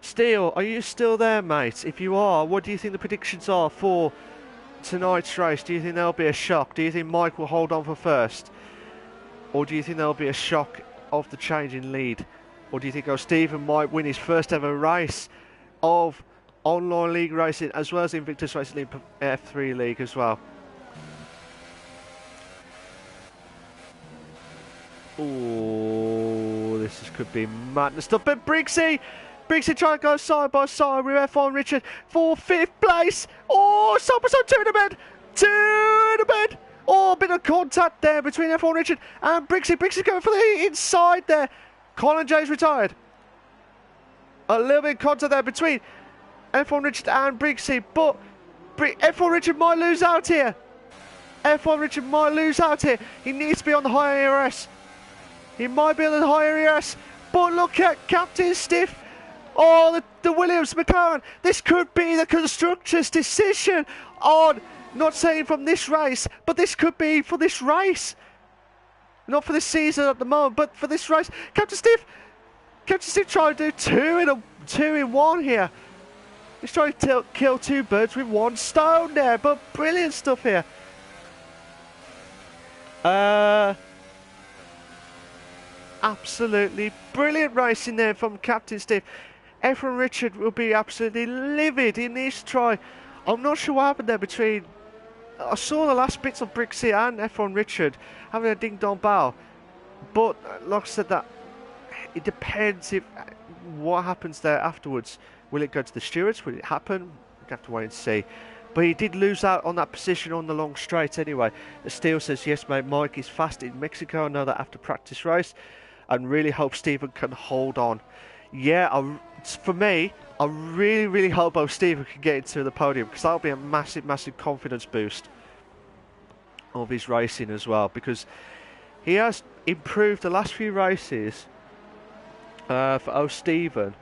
Steele, are you still there, mate? If you are, what do you think the predictions are for tonight's race, do you think there'll be a shock? Do you think Mike will hold on for first? Or do you think there'll be a shock of the change in lead? Or do you think Stephen might win his first ever race of online league racing, as well as Invictus Racing League F3 League as well? Oh, could be madness stuff. But Briggsy trying to go side by side with F1 Richard for 5th place. Oh, side by side, two in the bed. Oh, a bit of contact there between F1 Richard and Briggsy. Briggsy's going for the inside there. Colin J's retired. A little bit of contact there between F1 Richard and Briggsy, but F1 Richard might lose out here. He needs to be on the higher ERS. He might be on the higher ERS, but look at Captain Stiff. Oh, the Williams McLaren. This could be the constructors' decision on, not saying from this race, but this could be for this race. Not for this season at the moment, but for this race. Captain Stiff trying to do two in one here. He's trying to kill two birds with one stone there, but brilliant stuff here. Absolutely brilliant racing there from Captain Stiff. F1 Richard will be absolutely livid in this try. I'm not sure what happened there between... I saw the last bits of Briggsy and F1 Richard having a ding-dong bow. But, like I said, that it depends if what happens there afterwards. Will it go to the stewards? Will it happen? We'll have to wait and see. But he did lose out on that position on the long straight anyway. The Steele says, yes, mate, Mike is fast in Mexico. I know that after practice race. And really hope Stephen can hold on. Yeah, for me, I really, really hope Stephen can get into the podium, because that'll be a massive, massive confidence boost of his racing as well, because he has improved the last few races for Stephen.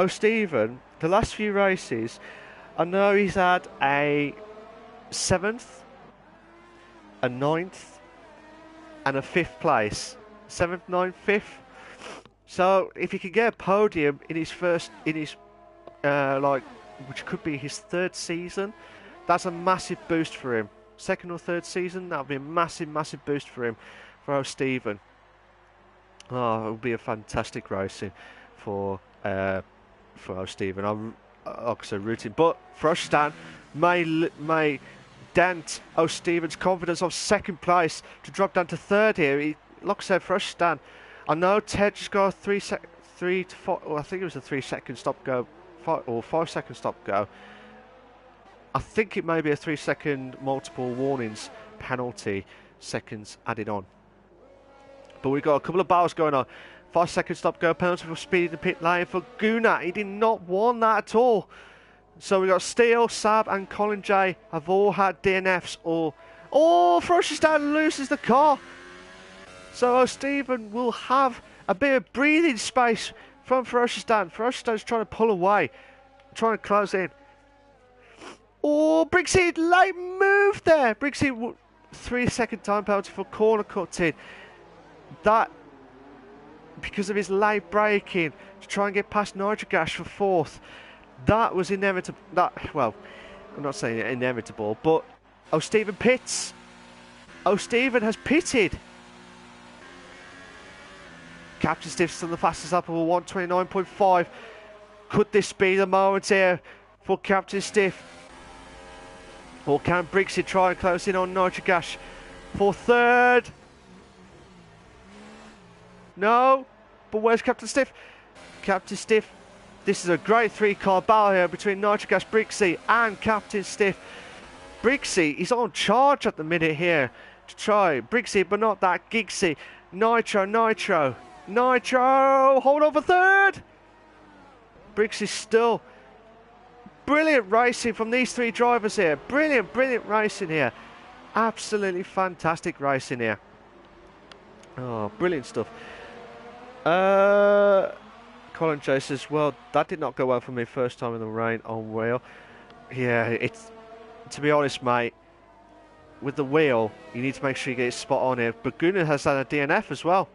Stephen, the last few races, I know he's had a 7th, a 9th, and a 5th place. 7th, 9th, 5th. So if he can get a podium in his first, which could be his 3rd season, that's a massive boost for him. 2nd or 3rd season, that'll be a massive, massive boost for him, for Stephen. Oh, it will be a fantastic racing for Stephen. I'm, like I said, rooting, but for Stan may dent Stephen's confidence of 2nd place to drop down to 3rd here. Like I said, for Stan, I know Ted just got a 3 to 4, or I think it was a 3-second stop go, 5-second stop go. I think it may be a 3-second multiple warnings penalty seconds added on. But we've got a couple of battles going on. 5-second stop go penalty for speed in the pit lane for Gunnar. He did not want that at all. So we've got Steele, Sab and Colin J have all had DNFs. Ferocious Dan loses the car. So Stephen will have a bit of breathing space from Ferocious Dan. Ferocious Dan's trying to pull away, trying to close in. Oh, Briggsy, late move there. Briggsy, 3-second time penalty for corner cutting. That, because of his late braking to try and get past Nitrogash for 4th. That was inevitable. Well, I'm not saying inevitable, but Stephen pits. Stephen has pitted. Captain Stiff's on the fastest lap of 129.5. Could this be the moment here for Captain Stiff? Or can Briggsy try and close in on Nitrogash for 3rd? No, but where's Captain Stiff? Captain Stiff, this is a great 3-car battle here between Nitrogash, Briggsy and Captain Stiff. Briggsy is on charge at the minute here to try Briggsy, but not that Giggsy. Nitro, hold on for 3rd. Briggsy still. Brilliant racing from these 3 drivers here. Brilliant racing here. Absolutely fantastic racing here. Oh, brilliant stuff. Colin J says, well, that did not go well for me first time in the rain on wheel. Yeah, it's, to be honest, mate, with the wheel, you need to make sure you get it spot on here. But Gunnar has had a DNF as well.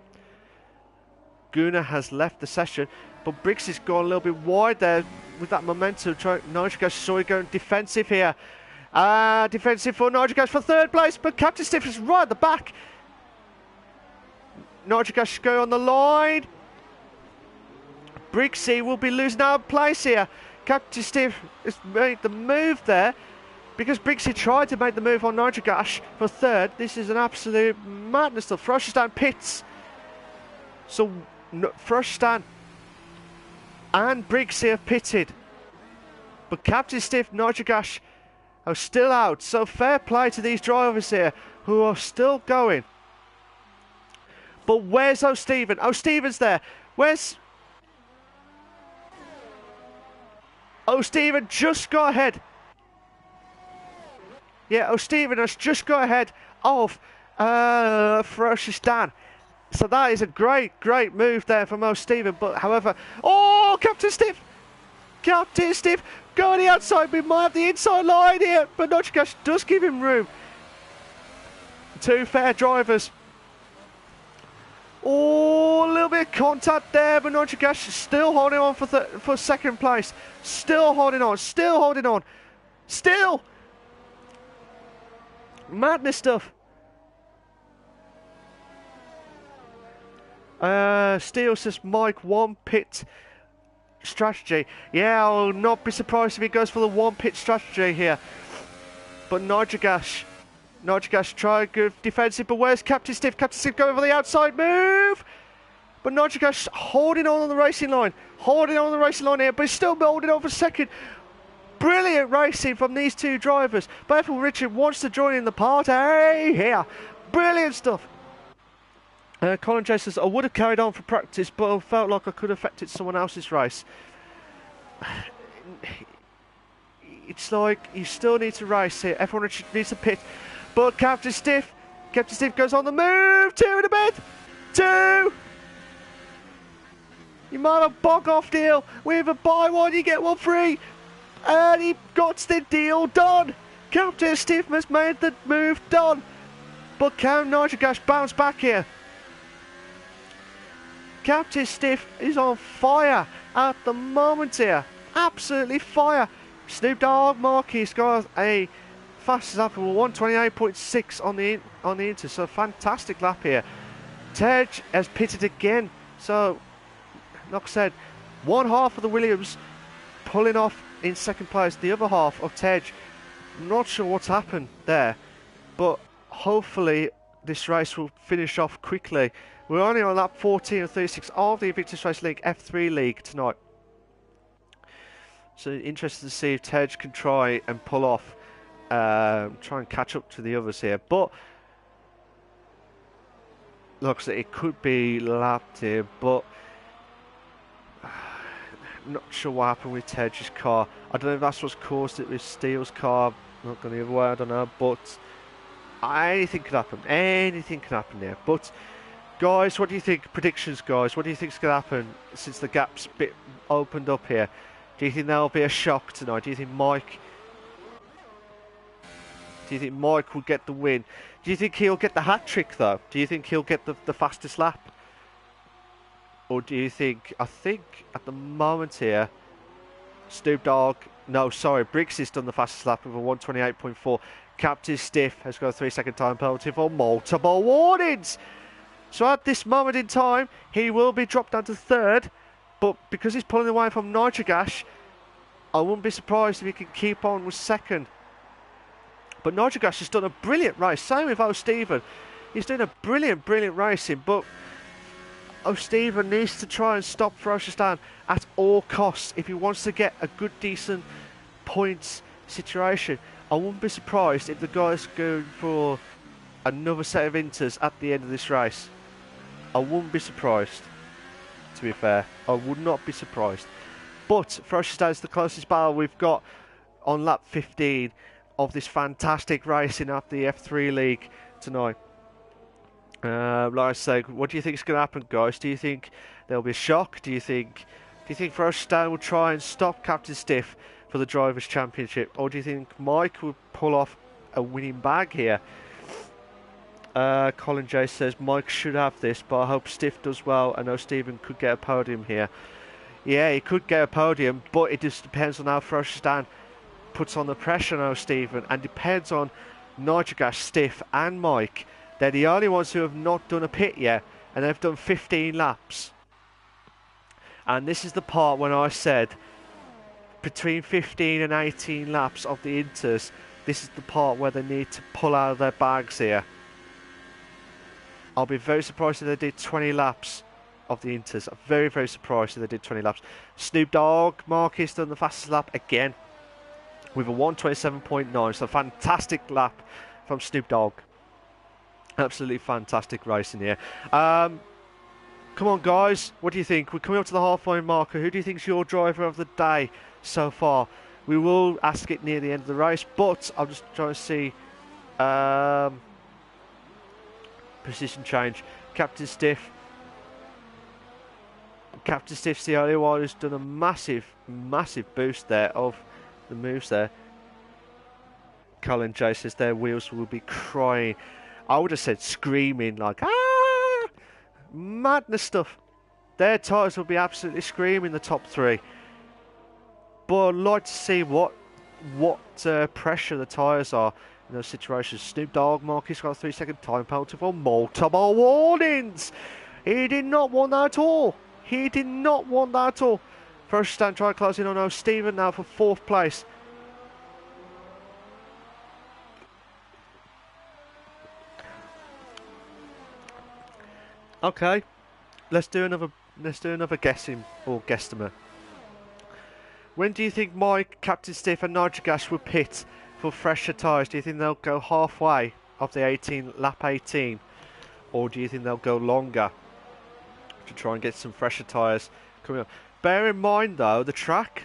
Gunnar has left the session, but Briggsy's gone a little bit wide there with that momentum. Nitrogash saw it going defensive here. Defensive for Nigel Gash for third place, but Captain Stiff is right at the back. Nigel Gash go on the line. Prix will be losing out place here. Captain Stiff has made the move there because Prix tried to make the move on Nigel Gash for third. This is an absolute madness. The Froshistan pits. So Froshistan and Prix have pitted. But Captain Stiff, Nigel Gash are still out. So fair play to these drivers here who are still going. But where's O'Stephen? O'Stephen's there. Where's... O'Stephen just got ahead. Yeah, O'Stephen has just got ahead of Froshistan. So that is a great move there from O'Stephen. But however... Oh, Captain Stiff! Captain Stiff going the outside. We might have the inside line here. But Nigel Gash does give him room. Two fair drivers. Oh, a little bit of contact there, but Nigel Gash still holding on for second place. Still holding on. Still! Madness stuff. Steele says, Mike, one pit strategy. Yeah, I'll not be surprised if he goes for the one pit strategy here. But Nigel Gash try to go defensive, but where's Captain Stiff? Captain Stiff going for the outside move. But Nigel Gash holding on the racing line. Here, but he's still holding on for second. Brilliant racing from these two drivers. Bethel Richard wants to join in the party here. Brilliant stuff. Colin J says, I would have carried on for practice, but I felt like I could have affected someone else's race. It's like you still need to race here. Everyone needs to pit. But Captain Stiff goes on the move. 2 in a bit. 2. You might have a bog off deal with a buy one, you get one free. And he got the deal done. Captain Stiff has made the move done. But can Nigel Gash bounce back here? Captain Stiff is on fire at the moment here. Absolutely fire. Snoop Dogg Marquis got a fastest lap of 128.6 on the Inter. So fantastic lap here. Tej has pitted again. So, like I said, one half of the Williams pulling off in second place. The other half of Tej, not sure what's happened there. But hopefully this race will finish off quickly. We're only on lap 14 and 36 of the Invictus Race League F3 League tonight. So interested to see if Tej can try and pull off, try and catch up to the others here. But looks like it could be lapped here, but not sure what happened with Tej's car. I don't know if that's what's caused it with Steele's car. Not going the other way, I don't know. But anything could happen. Anything can happen there. But guys, what do you think? Predictions, guys. What do you think's going to happen since the gap's a bit opened up here? Do you think there'll be a shock tonight? Do you think Mike will get the win? Do you think he'll get the hat trick though? Do you think he'll get the fastest lap? Or do you think, I think at the moment here, Snoop Dogg, no sorry, Briggs has done the fastest lap with a 128.4. Captain Stiff has got a 3-second time penalty for multiple warnings. So at this moment in time, he will be dropped down to third. But because he's pulling away from Nigel Gash, I wouldn't be surprised if he can keep on with second. But Nigel Gash has done a brilliant race. Same with O'Stephen. He's doing a brilliant racing. But O'Stephen needs to try and stop Froshistan at all costs if he wants to get a good, decent points situation. I wouldn't be surprised if the guys go for another set of inters at the end of this race. I wouldn't be surprised. To be fair, I would not be surprised. But Froshistan is the closest battle we've got on lap 15 of this fantastic racing up the F3 League tonight. Like I say, what do you think is going to happen, guys? Do you think there'll be a shock? Do you think Froshistan will try and stop Captain Stiff for the Drivers' Championship, or do you think Mike will pull off a winning bag here? Colin J says Mike should have this, but I hope Stiff does well. I know Stephen could get a podium here. Yeah, he could get a podium, but it just depends on how Froshistan puts on the pressure now, Stephen, and depends on Nitrogas, Stiff and Mike. They're the only ones who have not done a pit yet, and they've done 15 laps. And this is the part when I said between 15 and 18 laps of the Inters, this is the part where they need to pull out of their bags here. I'll be very surprised if they did 20 laps of the Inters. I'm very, very surprised if they did 20 laps. Snoop Dogg, Marcus done the fastest lap again with a 1:27.9. So fantastic lap from Snoop Dogg. Absolutely fantastic racing here. Come on, guys. What do you think? We're coming up to the halfway marker. Who do you think is your driver of the day so far? We will ask it near the end of the race, but I'm just trying to see position change. Captain Stiff. Captain Stiff's the only one who's done a massive, massive boost there of the moves there. Colin J says their wheels will be crying. I would have said screaming, like, ah! Madness stuff. Their tyres will be absolutely screaming, the top three. But I'd like to see what pressure the tyres are in those situations. Snoop Dogg, Marcus got a 3-second time penalty for multiple warnings. He did not want that at all. He did not want that at all. First stand trying to close in on Stephen now for 4th place. Okay, let's do another guessing or guesstimate. When do you think Mike, Captain Stiff and Nitrogas will pit for fresher tyres? Do you think they'll go halfway of the lap 18? Or do you think they'll go longer to try and get some fresher tyres coming up? Bear in mind though, the track,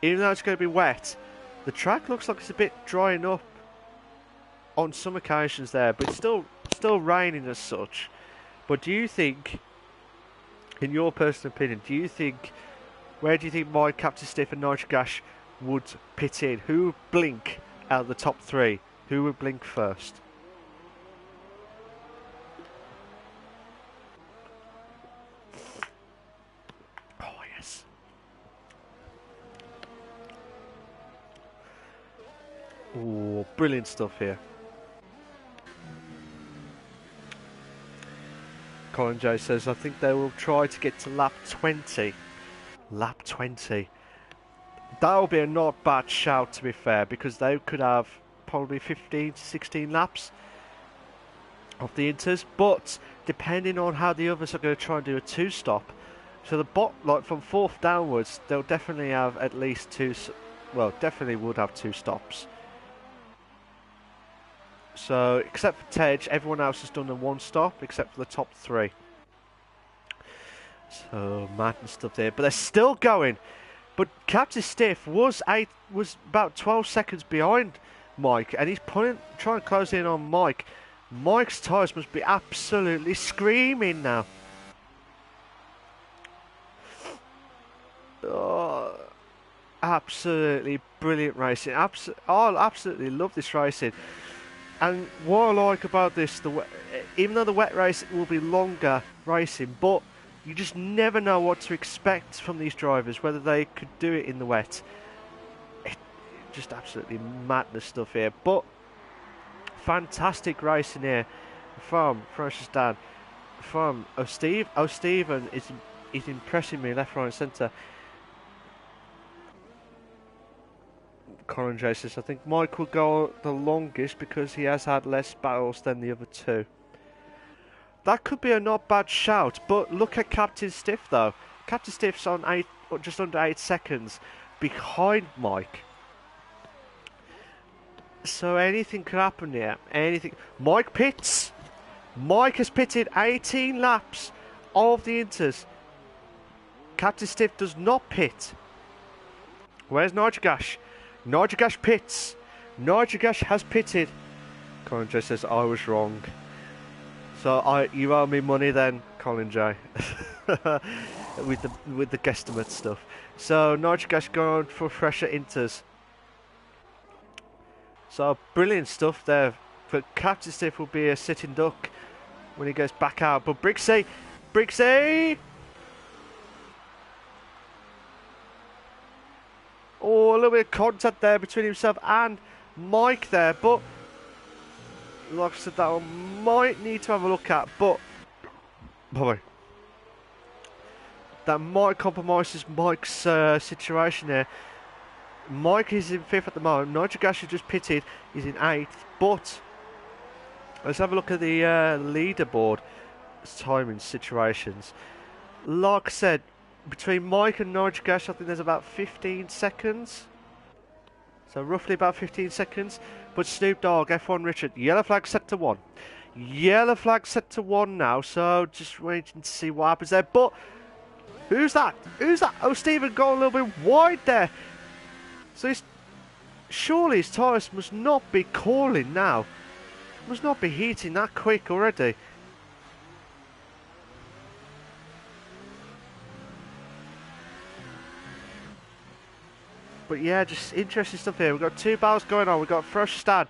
even though it's going to be wet, the track looks like it's a bit drying up on some occasions there, but it's still raining as such. But do you think, in your personal opinion, where do you think my Captain Stiff and Nitrogas would pit in? Who would blink out of the top three? Who would blink first? Oh, yes. Oh, brilliant stuff here. Colin J says, I think they will try to get to lap 20. Lap 20. That will be a not bad shout, to be fair, because they could have probably 15 to 16 laps of the Inters. But depending on how the others are going to try and do a 2-stop, so like from 4th downwards, they'll definitely have at least 2. Well, definitely would have 2 stops. So, except for Tej, everyone else has done a 1-stop, except for the top 3. So, madness stuff there. But they're still going. But Captain Stiff was about 12 seconds behind Mike, and he's trying to close in on Mike. Mike's tyres must be absolutely screaming now. Oh, absolutely brilliant racing. I absolutely love this racing. And what I like about this, even though the wet race will be longer racing, but you just never know what to expect from these drivers, whether they could do it in the wet. Just absolutely madness stuff here. But fantastic racing here from Ferocious Dan. From Stephen is impressing me left, right and centre. Colin J says, I think Mike will go the longest because he has had less battles than the other two. That could be a not bad shout, but look at Captain Stiff though. Captain Stiff's on just under 8 seconds behind Mike. So anything could happen here. Anything. Mike pits. Mike has pitted 18 laps of the Inters. Captain Stiff does not pit. Where's Nitrogas? Nitrogas pits. Nitrogas has pitted. Colin J says, I was wrong. So you owe me money then, Colin J. with the guesstimate stuff. So Nitrogas going for fresher Inters. So brilliant stuff there. But Captain Stiff will be a sitting duck when he goes back out. But Brixie! Oh, Oh, a little bit of contact there between himself and Mike there, but like I said, that one might need to have a look at, but boy, that might compromise Mike's situation there. Mike is in 5th at the moment. Nigel Gash, who just pitted, is in 8th, but let's have a look at the leaderboard timing situations. Like I said, between Mike and Nigel Gash, I think there's about 15 seconds. So roughly about 15 seconds. But Snoop Dogg, F1 Richard, yellow flag set to 1. Yellow flag set to 1 now, so just waiting to see what happens there. But who's that? Who's that? Oh, Stephen got a little bit wide there. So surely his tyres must not be cooling now. Must not be heating that quick already. But yeah, just interesting stuff here. We've got 2 battles going on. We've got Fresh Stad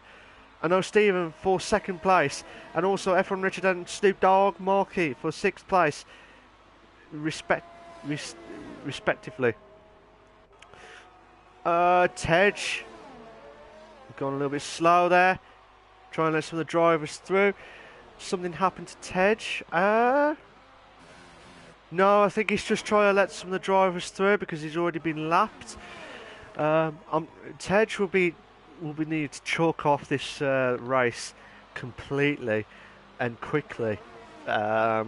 and O'Stephen for 2nd place. And also F1 Richard and Snoop Dogg Markey for 6th place. Respectively. Tej gone a little bit slow there. Trying to let some of the drivers through. Something happened to Tej. No, I think he's just trying to let some of the drivers through because he's already been lapped. Tej will be needed to chalk off this race completely and quickly. Because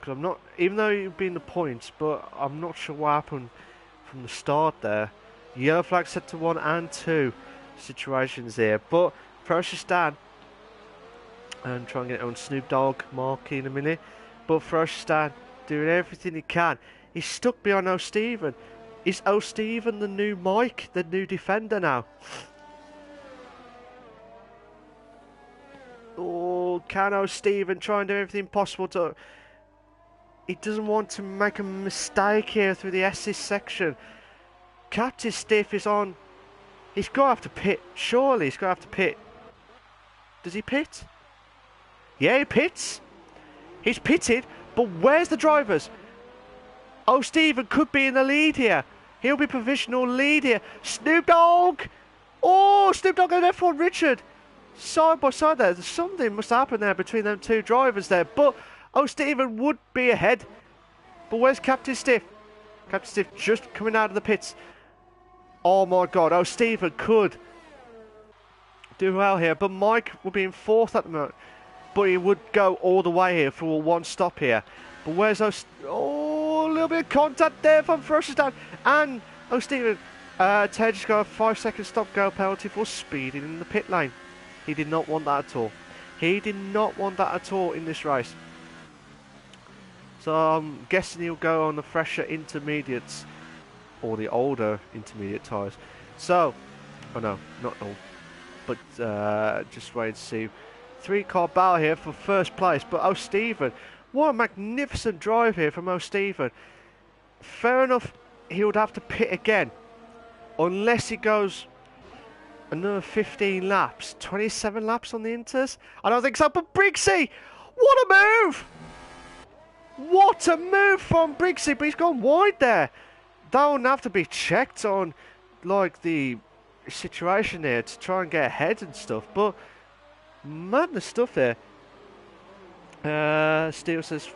I'm not, even though you've been the points, but I'm not sure what happened from the start there. Yellow flag set to 1 and 2 situations here, but Ferocious Dan and try and get it on Snoop Dogg Marky in a minute. But Ferocious Dan doing everything he can. He's stuck behind O'Stephen. Is O'Stephen the new Mike, the new defender now? Oh, can O'Stephen try and do everything possible to... He doesn't want to make a mistake here through the S's section. Captain Stiff is on. He's got to have to pit. Surely he's got to have to pit. Does he pit? Yeah, he pits. He's pitted, but where's the drivers? Oh, Stephen could be in the lead here. He'll be provisional lead here. Snoop Dogg! Oh, Snoop Dogg and F1 Richard. Side by side there. Something must happen there between them 2 drivers there. But, oh, Stephen would be ahead. But where's Captain Stiff? Captain Stiff just coming out of the pits. Oh, my God. Oh, Stephen could do well here. But Mike will be in 4th at the moment. But he would go all the way here for 1 stop here. But where's those... Oh, a little bit of contact there from Ferocious Dan. And, oh, Stephen, Ted's got a 5-second stop-go penalty for speeding in the pit lane. He did not want that at all. He did not want that at all in this race. So I'm guessing he'll go on the fresher intermediates. Or the older intermediate tyres. So, oh no, not all. But just wait to see. 3-car battle here for 1st place. But O'Stephen, what a magnificent drive here from O'Stephen. Fair enough, he would have to pit again. Unless he goes another 15 laps. 27 laps on the Inters? I don't think so, but Briggsy! What a move! What a move from Briggsy, but he's gone wide there. That would have to be checked on, like, the situation here to try and get ahead and stuff, but madness stuff there. Steele says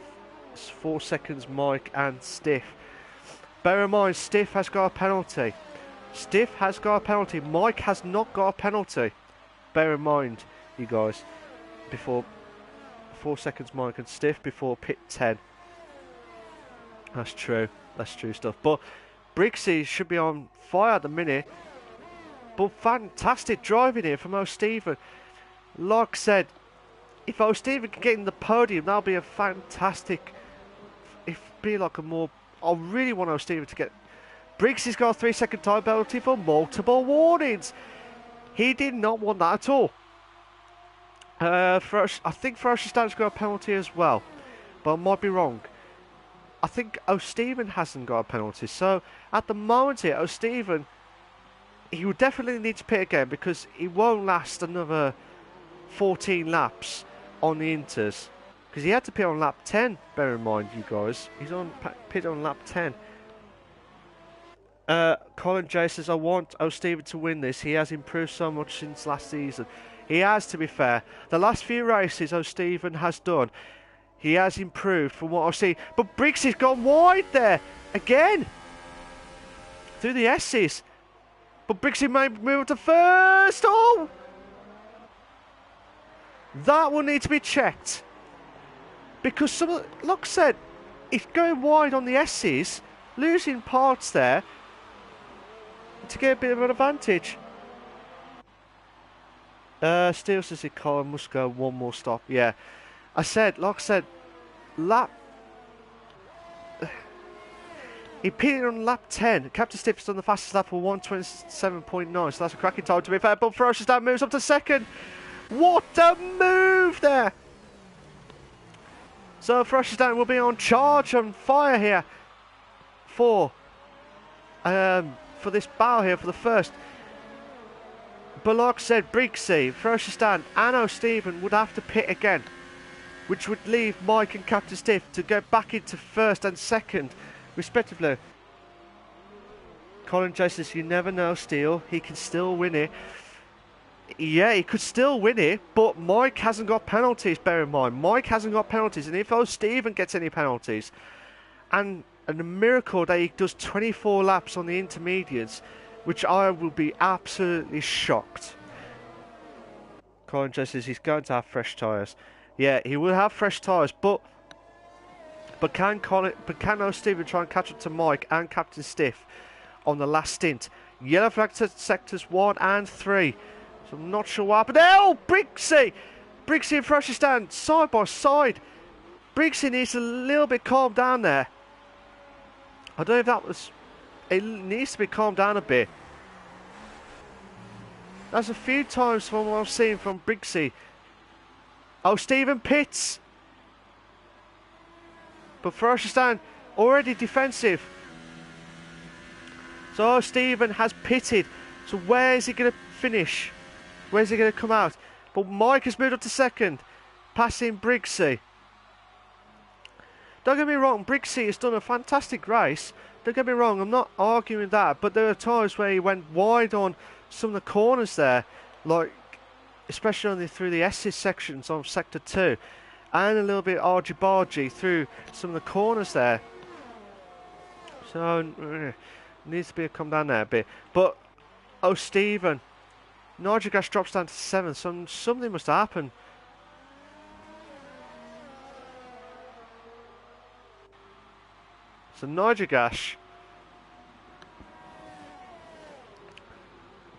4 seconds, Mike and Stiff. Bear in mind, Stiff has got a penalty. Stiff has got a penalty. Mike has not got a penalty. Bear in mind, you guys, before 4 seconds, Mike and Stiff before pit 10. That's true. That's true stuff. But Briggsy should be on fire at the minute. But fantastic driving here from O'Stephen. Like I said, if O'Stephen can get in the podium, that'll be a fantastic... It'd be like a more... I really want O'Stephen to get... Briggsy's got a 3-second time penalty for multiple warnings. He did not want that at all. I think Ferocious Dan's got a penalty as well. But I might be wrong. I think O'Stephen hasn't got a penalty. So, at the moment here, O'Stephen... He would definitely need to pit again because he won't last another 14 laps on the Inters. Because he had to pit on lap 10, bear in mind, you guys. He's on pit on lap 10. Colin J says, I want O'Stephen to win this. He has improved so much since last season. He has, to be fair. The last few races O'Stephen has done, he has improved from what I've seen. But Briggs has gone wide there. Again. Through the S's. But Briggs may move to first. Oh! That will need to be checked. Because some of the, like I said, it's going wide on the S's. Losing parts there. To get a bit of an advantage. Steele says he Colin must go one more stop. Yeah. I said, lap. He pitted on lap 10. Captain Stiff's done the fastest lap for 1:27.9, so that's a cracking time to be fair. But Ferocious Dan moves up to second. What a move there! So Ferocious Dan will be on charge, on fire here for this battle here for the first. But like I said, Briggsy, Ferocious Dan and O'Stephen would have to pit again, which would leave Mike and Captain Stiff to go back into first and second, respectively. Colin J says, you never know, Steele. He can still win it. Yeah, he could still win it, but Mike hasn't got penalties, bear in mind. Mike hasn't got penalties, and if O'Stephen gets any penalties, and a miracle that he does 24 laps on the intermediates, which I will be absolutely shocked. Colin J says he's going to have fresh tyres. Yeah, he will have fresh tyres, but can O'Stephen try and catch up to Mike and Captain Stiff on the last stint? Yellow flag to sectors 1 and 3. So I'm not sure what happened. Oh, Briggsy! Briggsy and Ferocious stand side by side. Briggsy needs a little bit calmed down there. I don't know if that was... It needs to be calmed down a bit. That's a few times from what I've seen from Briggsy. Oh, Stephen pits. But Ferocious stand already defensive. So Stephen has pitted. So where is he going to finish? Where's he going to come out? But Mike has moved up to second, passing Briggsy. Don't get me wrong, Briggsy has done a fantastic race. Don't get me wrong, I'm not arguing that, but there are times where he went wide on some of the corners there, like especially through the S's sections on sector 2, and a little bit argy-bargy through some of the corners there. So needs to be a come down there a bit. But O'Stephen, Nigel Gash drops down to 7th. Something must happen. So Nigel Gash,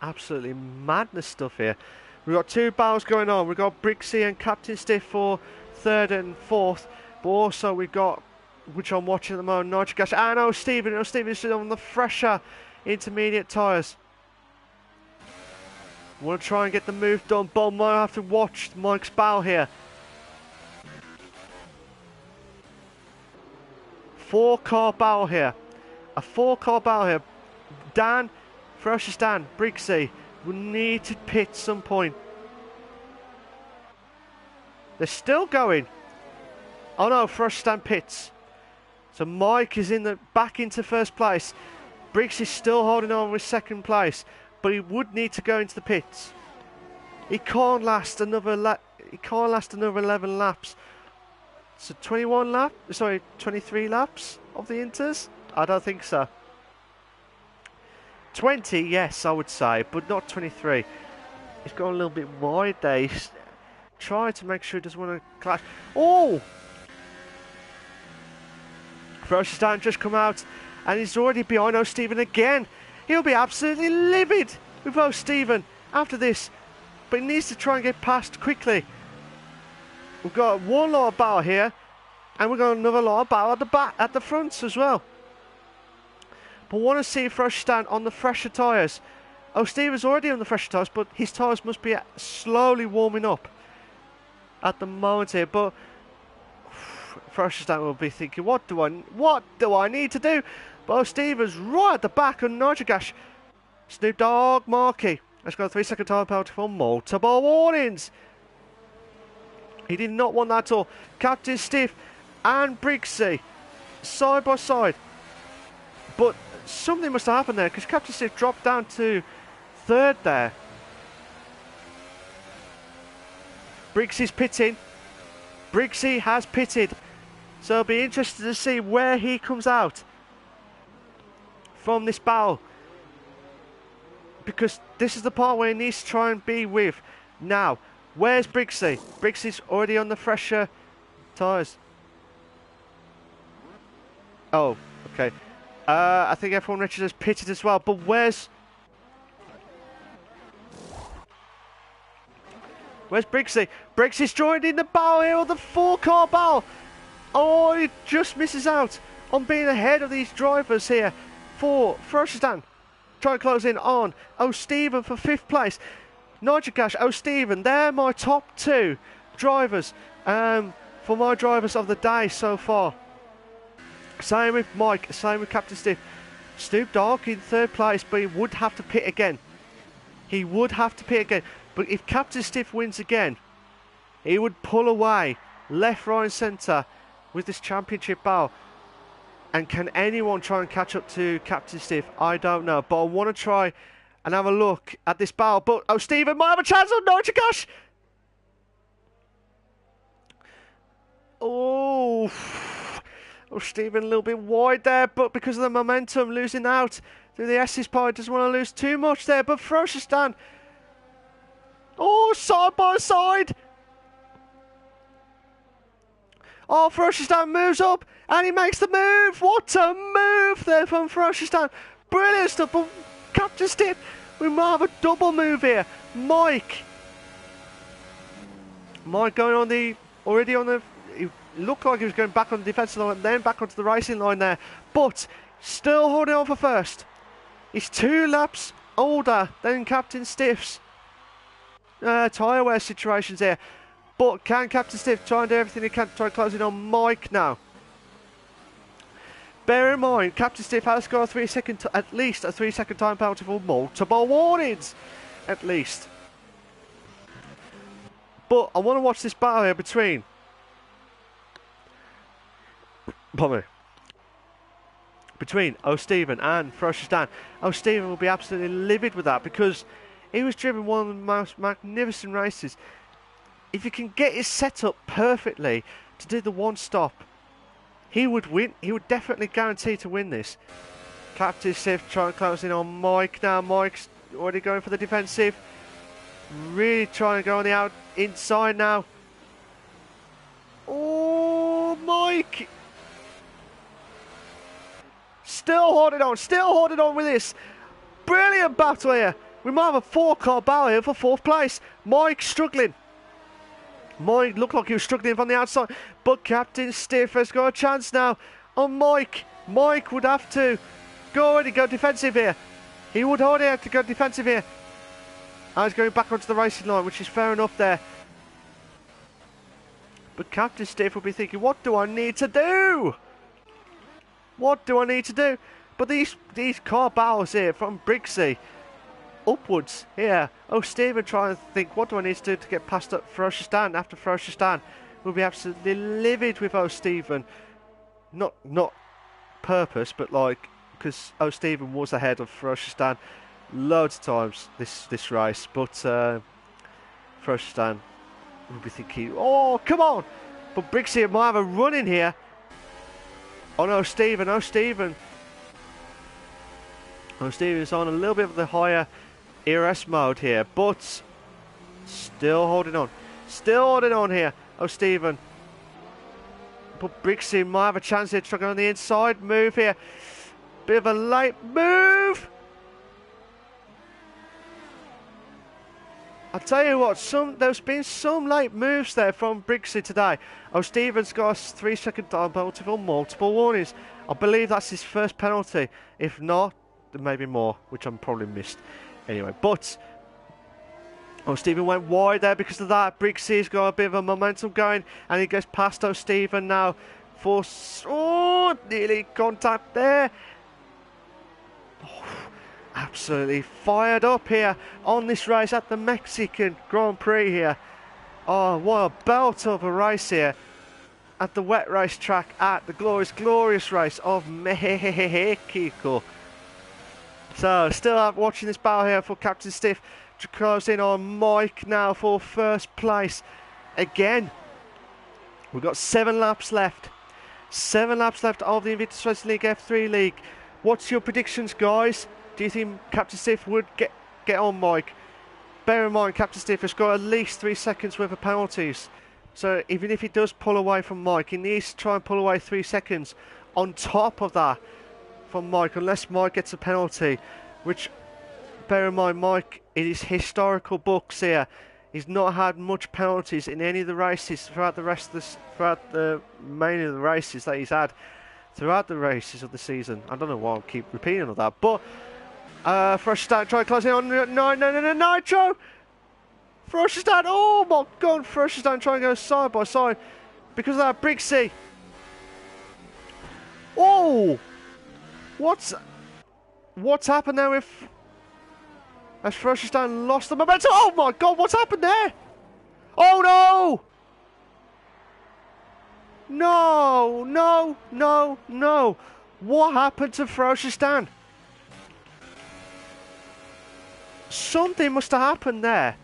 absolutely madness stuff here. We've got two battles going on. We've got Briggsy and Captain Stiff for 3rd and 4th. But also we've got, which I'm watching at the moment, Nigel Gash and O'Stephen. O'Stephen's on the fresher intermediate tyres. Want to try and get the move done, but might have to watch Mike's battle here. 4-car battle here. A 4-car battle here. Dan, Ferocious Dan, Briggsy will need to pit some point. They're still going. Oh no, Ferocious Dan pits. So Mike is back into first place. Briggs is still holding on with second place, but he would need to go into the pits. He can't last another 11 laps. So 23 laps of the Inters? I don't think so. 20, yes, I would say, but not 23. He's gone a little bit wide there. He's trying to make sure he doesn't want to clash. Oh! Ferocious Dan just come out, and he's already behind O'Stephen again. He'll be absolutely livid with O'Stephen after this, but he needs to try and get past quickly. We've got one lot of battle here, and we've got another lot of battle at the back, at the front as well. But want to see Ferocious Dan on the fresher tyres. O'Stephen's already on the fresher tyres, but his tyres must be slowly warming up at the moment here. But Ferocious Dan will be thinking, what do I need to do? But O'Stephen's right at the back on Nigel Gash. Snoop Dogg Markey has got a 3-second time penalty for multiple warnings. He did not want that at all. Captain Stiff and Briggsy side by side. But something must have happened there because Captain Stiff dropped down to third there. Briggs is pitting. Briggsy has pitted. So it'll be interesting to see where he comes out from this battle. Because this is the part where he needs to try and be with. Now, where's Briggsy? Briggsy's already on the fresher tyres. Oh, okay. I think F1 Richard has pitted as well. But where's Briggsy? Briggsy's joined in the battle here, or the 4-car battle. Oh, he just misses out on being ahead of these drivers here for Froshistan. Try and close in on O'Stephen for 5th place. Nigel Cash, O'Stephen, they're my top 2 drivers for my drivers of the day so far. Same with Mike, same with Captain Stiff. Snoop Dogg in 3rd place, but he would have to pit again. He would have to pit again. But if Captain Stiff wins again, he would pull away left, right and centre with this championship battle. And can anyone try and catch up to Captain Stiff? I don't know. But I want to try and have a look at this battle. But O'Stephen might have a chance on Nigel Cash. Oh, O'Stephen a little bit wide there, but because of the momentum, losing out through the S's part, doesn't want to lose too much there. But Froshistan, oh, side by side. Oh, Froshistan moves up and he makes the move. What a move there from Froshistan. Brilliant stuff. But Captain Stiff, we might have a double move here. Mike going on the, already on the, he looked like he was going back on the defensive line and then back onto the racing line there. But still holding on for first. He's 2 laps older than Captain Stiff's tyre wear situations here. But can Captain Stiff try and do everything he can to try and close in on Mike now? Bear in mind, Captain Stiff has got at least a 3-second time penalty for multiple warnings. At least. But I want to watch this battle here between O'Stephen and Froshistan. O'Stephen will be absolutely livid with that because he was driven one of the most magnificent races. If you can get his setup perfectly to do the one stop, he would win. He would definitely guarantee to win this. Captain Stiff trying to close in on Mike now. Mike's already going for the defensive. Really trying to go on the inside now. Oh, Mike! Still holding on with this. Brilliant battle here. We might have a 4-car battle here for 4th place. Mike struggling. Mike looked like he was struggling from the outside, but Captain Stiff has got a chance now on Mike. Mike would have to go defensive here. He would already have to go defensive here. And he's going back onto the racing line, which is fair enough there. But Captain Stiff will be thinking, what do I need to do? What do I need to do? But these car battles here from Briggsy upwards here. O'Stephen trying to think, what do I need to do to get past up Froshistan? After Froshistan will be absolutely livid with O'Stephen. Not purpose, but like because O'Stephen was ahead of Froshistan loads of times this race. But Froshistan will be thinking, oh come on! But Briggsy might have a run in here on O'Stephen. O'Stephen's on a little bit of the higher ERS mode here, but still holding on here, O'Stephen. But Briggsy might have a chance here to go on the inside move here. Bit of a late move. I'll tell you what, there's been some late moves there from Briggsy today. O'Stephen's got a 3-second time penalty for multiple warnings. I believe that's his first penalty. If not, there may be more, which I'm probably missed. Anyway, but O'Stephen went wide there because of that. Briggsy's got a bit of a momentum going, and he gets past O'Stephen now for nearly contact there. Oh, absolutely fired up here on this race at the Mexican Grand Prix here. Oh, what a belt of a race here at the wet race track at the glorious race of Mexico. So, still watching this battle here for Captain Stiff to close in on Mike now for first place. Again, we've got 7 laps left. 7 laps left of the Invictus Racing League F3 League. What's your predictions, guys? Do you think Captain Stiff would get on Mike? Bear in mind, Captain Stiff has got at least 3 seconds worth of penalties. So even if he does pull away from Mike, he needs to try and pull away 3 seconds on top of that from Mike, unless Mike gets a penalty, which, bear in mind, Mike, in his historical books here, he's not had much penalties in any of the races throughout the main of the races that he's had throughout the races of the season. I don't know why I keep repeating all that, but Fresh Start try closing on Nitro. Fresh Start, oh my god, Fresh Start trying to go side by side because of that Prix. Oh, what's happened there with as Fresh Start lost the momentum? Oh my god, what's happened there? Oh no! No! What happened to Frosistan? Something must have happened there.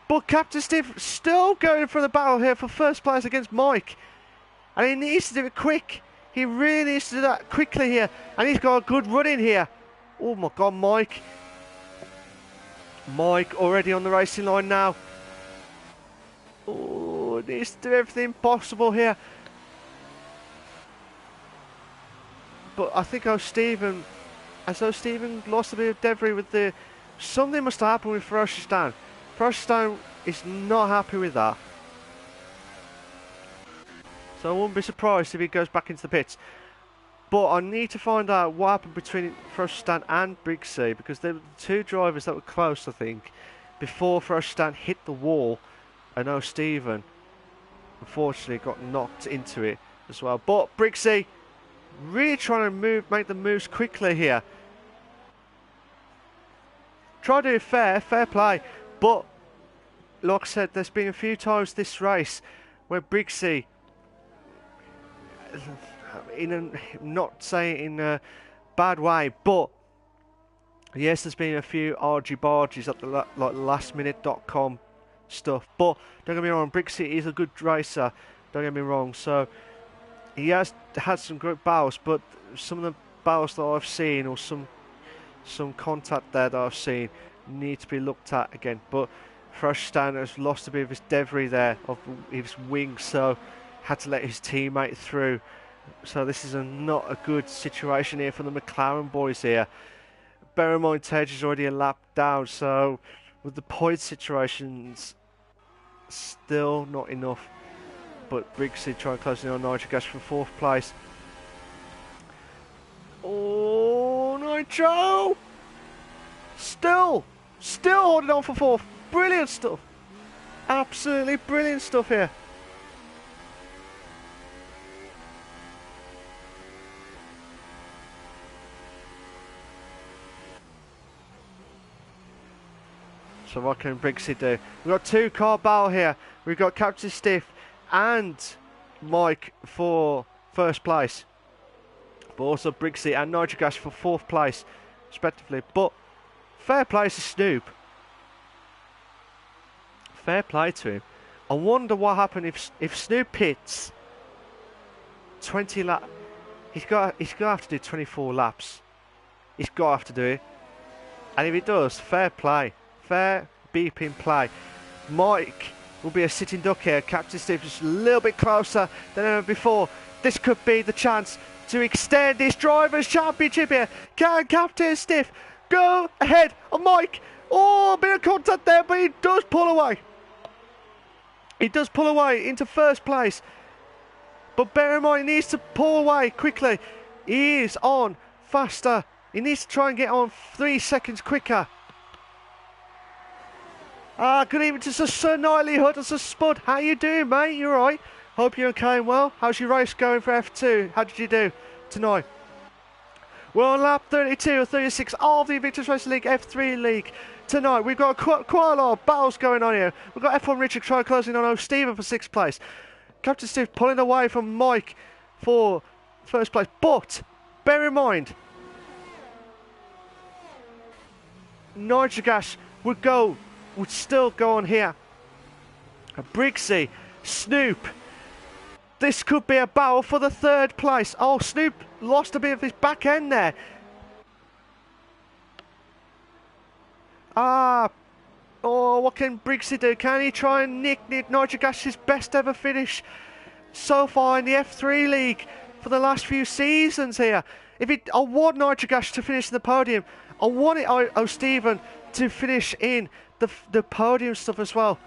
But Captain Steve still going for the battle here for first place against Mike. And he needs to do it quick. He really needs to do that quickly here. And he's got a good run in here. Oh my god, Mike. Mike already on the racing line now. Oh, needs to do everything possible here. But I think Stephen lost a bit of debris with the... Something must have happened with Frosistan. Frosistan is not happy with that. So I wouldn't be surprised if he goes back into the pits. But I need to find out what happened between Frosistan and Prix, because they were the 2 drivers that were close, I think, before Frosistan hit the wall. I know Stephen, unfortunately, got knocked into it as well. But Prix really trying to make the moves quickly here. Try to do fair play. But, like I said, there's been a few times this race where Prix, not saying in a bad way, but yes, there's been a few argy-bargies at the like lastminute.com stuff. But don't get me wrong, Prix is a good racer. Don't get me wrong. So he has had some great battles, but some of the battles that I've seen, or some contact there that I've seen, need to be looked at again. But Frosistan has lost a bit of his debris there of his wings, so had to let his teammate through. So this is not a good situation here for the McLaren boys here. Bear in mind, Tej is already a lap down, so with the point situations, still not enough. But Briggsy trying closing on Nitro Gas for 4th place. Oh, Nitro! Still holding on for 4th. Brilliant stuff. Absolutely brilliant stuff here. So what can Briggsy do? We've got 2-car battle here. We've got Captain Stiff and Mike for 1st place. But also Briggsy and Nitro Gas for 4th place, respectively. But fair play to Snoop. Fair play to him. I wonder what happened if Snoop hits 20 laps. He's got to have to do 24 laps. He's got to have to do it. And if he does, fair play. Fair beeping play. Mike will be a sitting duck here. Captain Steve just a little bit closer than ever before. This could be the chance to extend this Drivers' Championship here. Can Captain Stiff go ahead of Mike? Oh, a bit of contact there, but he does pull away. He does pull away into 1st place. But bear in mind, he needs to pull away quickly. He is on faster. He needs to try and get on 3 seconds quicker. Good evening to Sir Knightley Hood and Sir Spud. How you doing, mate? You alright? Hope you're okay and well. How's your race going for F2? How did you do tonight? We're on lap 32 or 36 of the Invictus Racing League F3 League tonight. We've got quite a lot of battles going on here. We've got F1 Richard try closing on Stephen for 6th place. Captain Steve pulling away from Mike for 1st place. But bear in mind, Nitrogas would still go on here. Brixie, Snoop. This could be a battle for the 3rd place. Oh, Snoop lost a bit of his back end there. Oh, what can Brixie do? Can he try and nick Nitrogas's best ever finish so far in the F3 League for the last few seasons here? I want Nitrogas to finish in the podium. I want O'Stephen to finish in the podium stuff as well.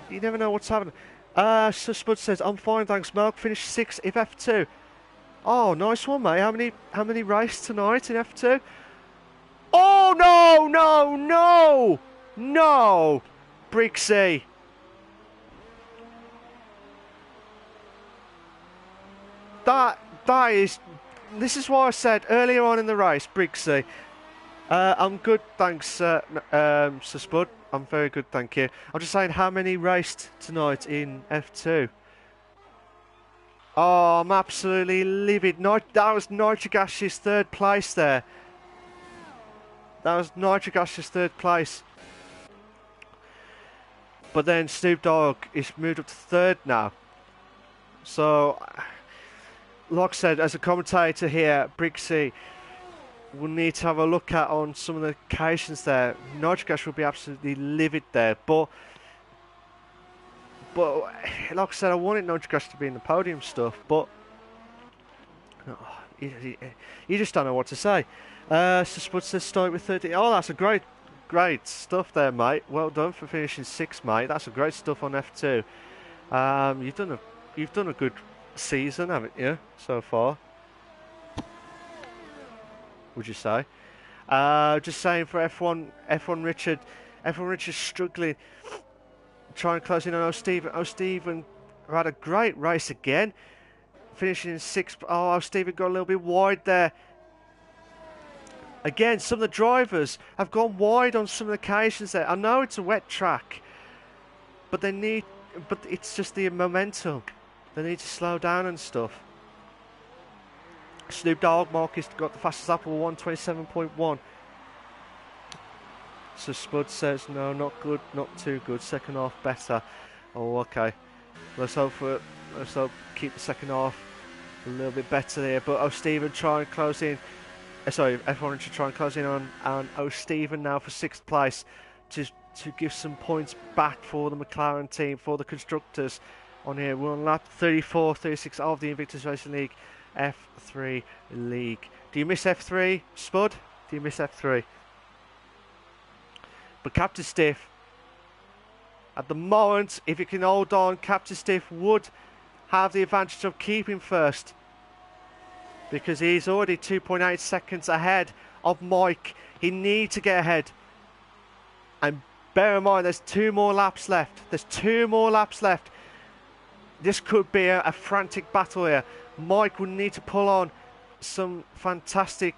You never know what's happening. So Spud says, I'm fine, thanks, Mark. Finished 6th if F2. Oh, nice one, mate. How many races tonight in F2? Oh, no! Brixie. This is what I said earlier on in the race, Brixie. I'm good, thanks, Sir Spud. I'm very good, thank you. I'm just saying, how many raced tonight in F2? Oh, I'm absolutely livid. That was Nitrogas's 3rd place there. That was Nitrogas's 3rd place. But then Snoop Dogg is moved up to 3rd now. So, like I said, as a commentator here, Brixie will need to have a look at on some of the occasions there. Nitrogas will be absolutely livid there. But like I said, I wanted Nitrogas to be in the podium stuff. But you just don't know what to say. So Spud says start with 30. Oh, that's a great stuff there, mate. Well done for finishing 6th, mate. That's a great stuff on F2. You've done a good season, haven't you, so far? Would you say? Just saying for F1 Richard. F1 Richard's struggling. Trying to close in on O'Stephen. O'Stephen had a great race again. Finishing in 6th. Oh, O'Stephen got a little bit wide there. Again, some of the drivers have gone wide on some of the occasions there. I know it's a wet track, but it's just the momentum. They need to slow down and stuff. Snoop Dogg Marcus got the fastest lap of 1:27.1. So Spud says no, not good, not too good. Second half better. Oh, okay. Let's hope keep the second half a little bit better there. But O'Stephen try and close in. Sorry, everyone should try and close in on O'Stephen now for 6th place to give some points back for the McLaren team, for the constructors on here. We're on lap 34, 36 of the Invictus Racing League F3 League. Do you miss F3, Spud? Do you miss F3? But Captain Stiff, at the moment, if you can hold on, Captain Stiff would have the advantage of keeping 1st. Because he's already 2.8 seconds ahead of Mike. He needs to get ahead. And bear in mind, there's 2 more laps left. There's 2 more laps left. This could be a frantic battle here. Mike will need to pull on some fantastic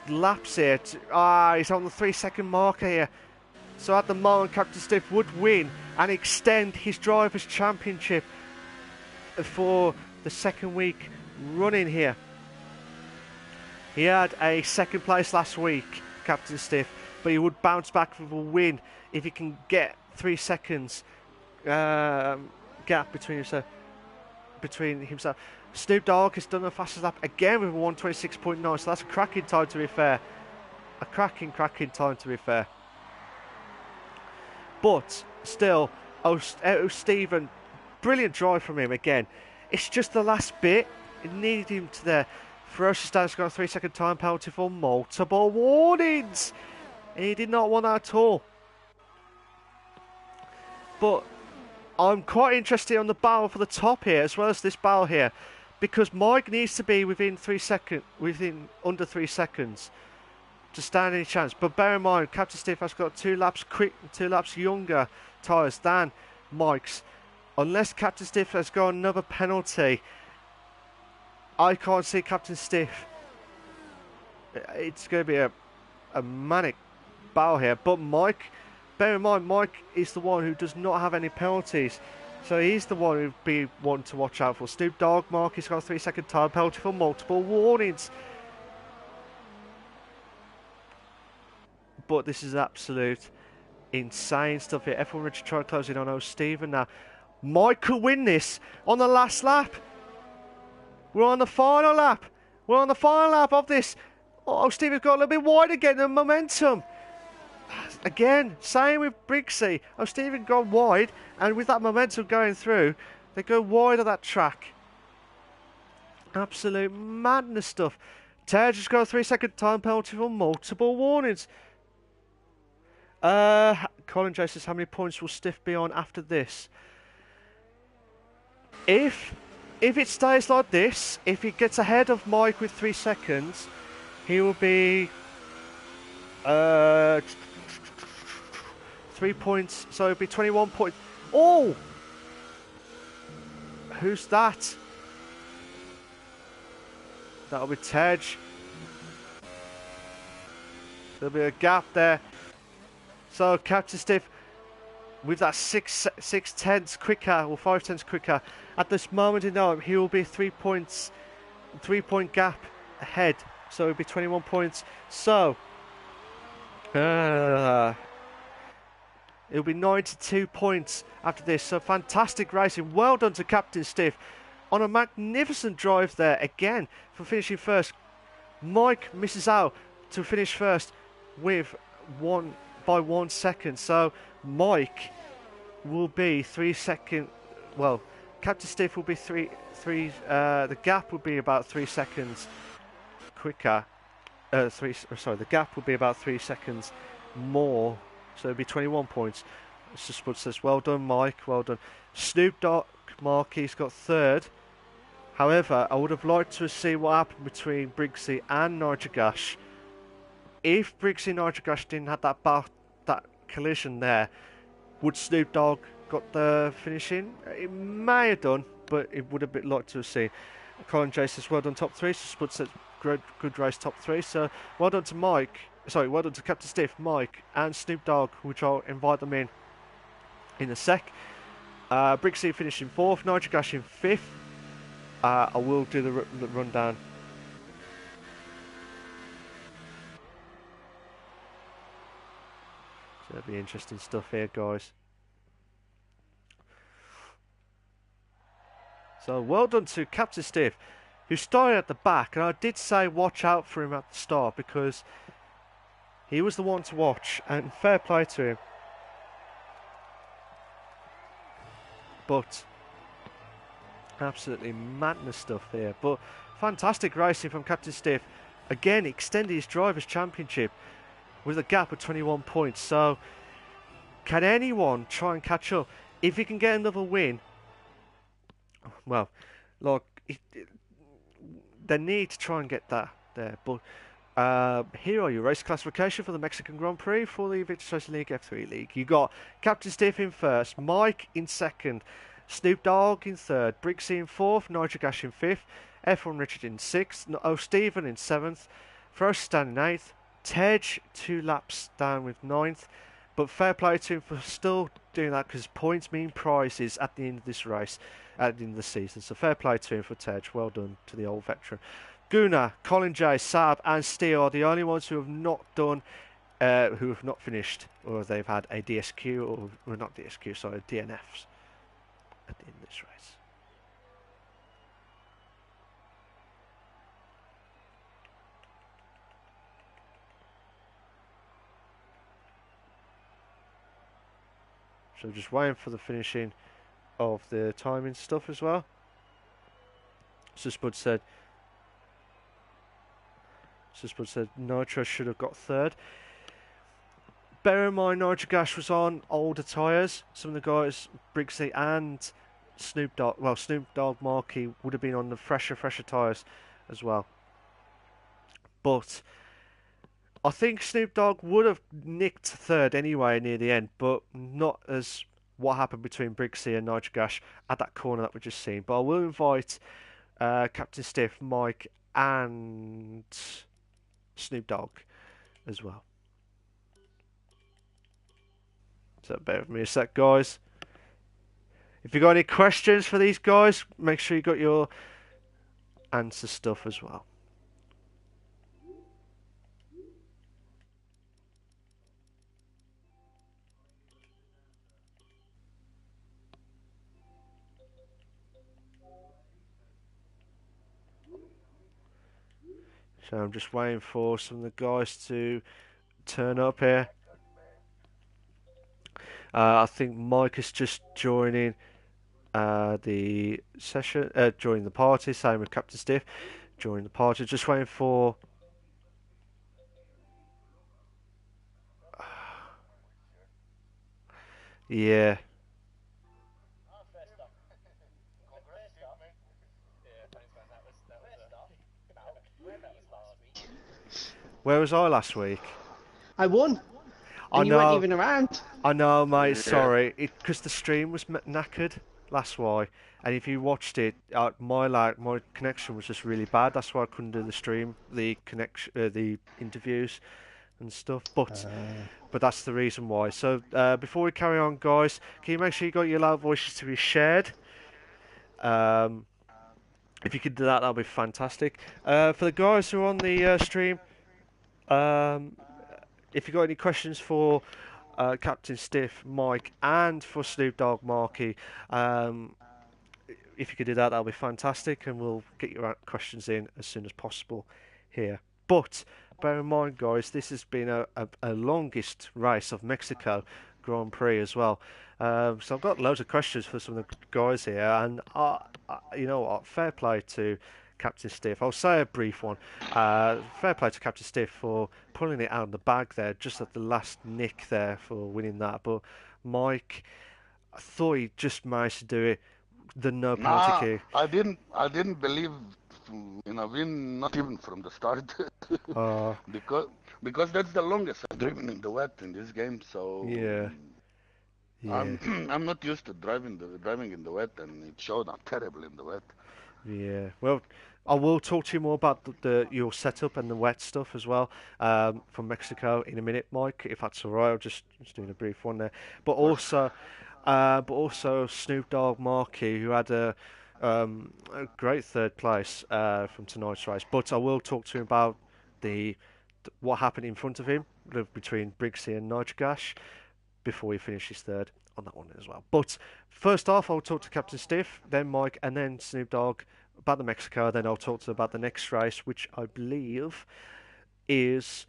laps here. He's on the 3-second marker here. So at the moment, Captain Stiff would win and extend his Drivers' Championship for the 2nd week running here. He had a 2nd place last week, Captain Stiff, but he would bounce back with a win if he can get 3 seconds gap between himself. Snoop Dogg has done the fastest lap again with a 1:26.9, so that's a cracking time, to be fair. A cracking time, to be fair. But still, O'Stephen, brilliant drive from him again. It's just the last bit. It needed him to there. Ferocious Stan's got a 3-second time penalty for multiple warnings. And he did not want that at all. But I'm quite interested on the battle for the top here, as well as this battle here, because Mike needs to be within under 3 seconds to stand any chance. But bear in mind, Captain Stiff has got 2 laps younger tyres than Mike's. Unless Captain Stiff has got another penalty, I can't see Captain Stiff. It's going to be a manic battle here. But Mike, bear in mind, Mike is the one who does not have any penalties. So he's the one who'd be one to watch out for. Snoop Dogg Marcus got a 3-second time penalty for multiple warnings. but this is absolute insane stuff here. F1 Richard trying to close in on O'Stephen now. Mike could win this on the last lap. We're on the final lap. We're on the final lap of this. Oh, O'Stephen's got a little bit wide again, the momentum. Again, same with Briggsy. O'Stephen gone wide, and with that momentum going through, they go wide of that track. Absolute madness stuff. Tej has got a 3-second time penalty for multiple warnings. Colin J says, how many points will Stiff be on after this? If it stays like this, if he gets ahead of Mike with 3 seconds, he will be 3 points, so it'll be 21 points. Oh! Who's that? That'll be Tej. There'll be a gap there. So Captain Stiff with that 6 tenths quicker, or 5 tenths quicker. At this moment in time, he will be 3 points, 3-point gap ahead. So it'll be 21 points. So it'll be 92 points after this. So fantastic racing. Well done to Captain Stiff on a magnificent drive there again for finishing first. Mike misses out to finish first with 1 second. So Mike will be 3 seconds. Well, Captain Stiff will be the gap will be about 3 seconds quicker. The gap will be about 3 seconds more. So it'll be 21 points. Spud says, well done, Mike. Well done. Snoop Dogg Marquis got third. However, I would have liked to see what happened between Briggsy and Nigel Gash. If Briggsy and Nigel Gash didn't have that collision there, would Snoop Dogg got the finish in? It may have done, but it would have been liked to have seen. Colin J says, well done, top 3. So Spud says, good race, top 3. So well done to Mike. Sorry, well done to Captain Stiff, Mike, and Snoop Dogg, which I'll invite them in a sec. Briggsy finishing 4th, Nigel Gash in 5th. I will do the rundown. So that'll be interesting stuff here, guys. So well done to Captain Stiff, who started at the back, and I did say watch out for him at the start because he was the one to watch, and fair play to him. But absolutely madness stuff here. But fantastic racing from Captain Stiff. Again, extended his Drivers' Championship with a gap of 21 points. So can anyone try and catch up? If he can get another win, well, look, they need to try and get that there. But here are your race classification for the Mexican Grand Prix for the Invictus Racing League F3 League. You got Captain Stiff in first, Mike in second, Snoop Dogg in third, Briggsy in fourth, Nigel Gash in fifth, F1 Richard in sixth, O'Stephen in seventh, Frostan in eighth, Tej 2 laps down with ninth. But fair play to him for still doing that because points mean prizes at the end of this race, at the end of the season. So fair play to him for Tej. Well done to the old veteran. Gunnar, Colin J, Saab and Steele are the only ones who have not done, who have not finished, or they've had a DSQ, or well, not DSQ, sorry, DNFs at the end of this race. So just waiting for the finishing of the timing stuff as well. So Spud said Nitro should have got third. Bear in mind Nigel Gash was on older tyres. Some of the guys, Briggsy and Snoop Dogg, well Snoop Dogg Marquis would have been on the fresher tyres as well. But I think Snoop Dogg would have nicked third anyway near the end, but not as what happened between Briggsy and Nigel Gash at that corner that we just seen. But I will invite Captain Stiff, Mike and Snoop Dogg as well. So bear with me a sec, guys. If you got any questions for these guys, make sure you got your answer stuff as well. So I'm just waiting for some of the guys to turn up here. I think Mike is just joining the session, joining the party. Same with Captain Stiff, joining the party. Just waiting for. Yeah. Where was I last week? I won, I and you weren't know, even around. I know, mate. Yeah. Sorry, because the stream was knackered. That's why. And if you watched it, my connection was just really bad. That's why I couldn't do the stream, the connection, the interviews and stuff. But that's the reason why. So before we carry on, guys, can you make sure you got your loud voices to be shared? Um, if you could do that, that'll be fantastic. For the guys who are on the stream, um, if you got any questions for Captain Stiff, Mike, and for Snoop Dogg, Marky, um, if you could do that, that'll be fantastic, and we'll get your questions in as soon as possible here. But bear in mind, guys, this has been a longest race of Mexico Grand Prix as well. So I've got loads of questions for some of the guys here, and you know what? Fair play to Captain Stiff. I'll say a brief one. Fair play to Captain Stiff for pulling it out of the bag there, just at the last nick there for winning that. But Mike, I thought he just managed to do it. The no penalty Nah, kick. I didn't believe in a win, not even from the start, Uh, because because that's the longest I've driven in the wet in this game. So yeah, I'm yeah, I'm not used to driving in the wet, and it showed up terrible in the wet. yeah. Well, I will talk to you more about your setup and the wet stuff as well from Mexico in a minute, Mike, if that's all right. I'll just doing a brief one there. But Of course. also Snoop Dogg Marquis, who had a great third place from tonight's race. But I will talk to him about the what happened in front of him between Briggsy and Nitrogash before he finishes third on that one as well. But first off, I'll talk to Captain Stiff, then Mike, and then Snoop Dogg about the Mexico. Then I'll talk to them about the next race, which I believe is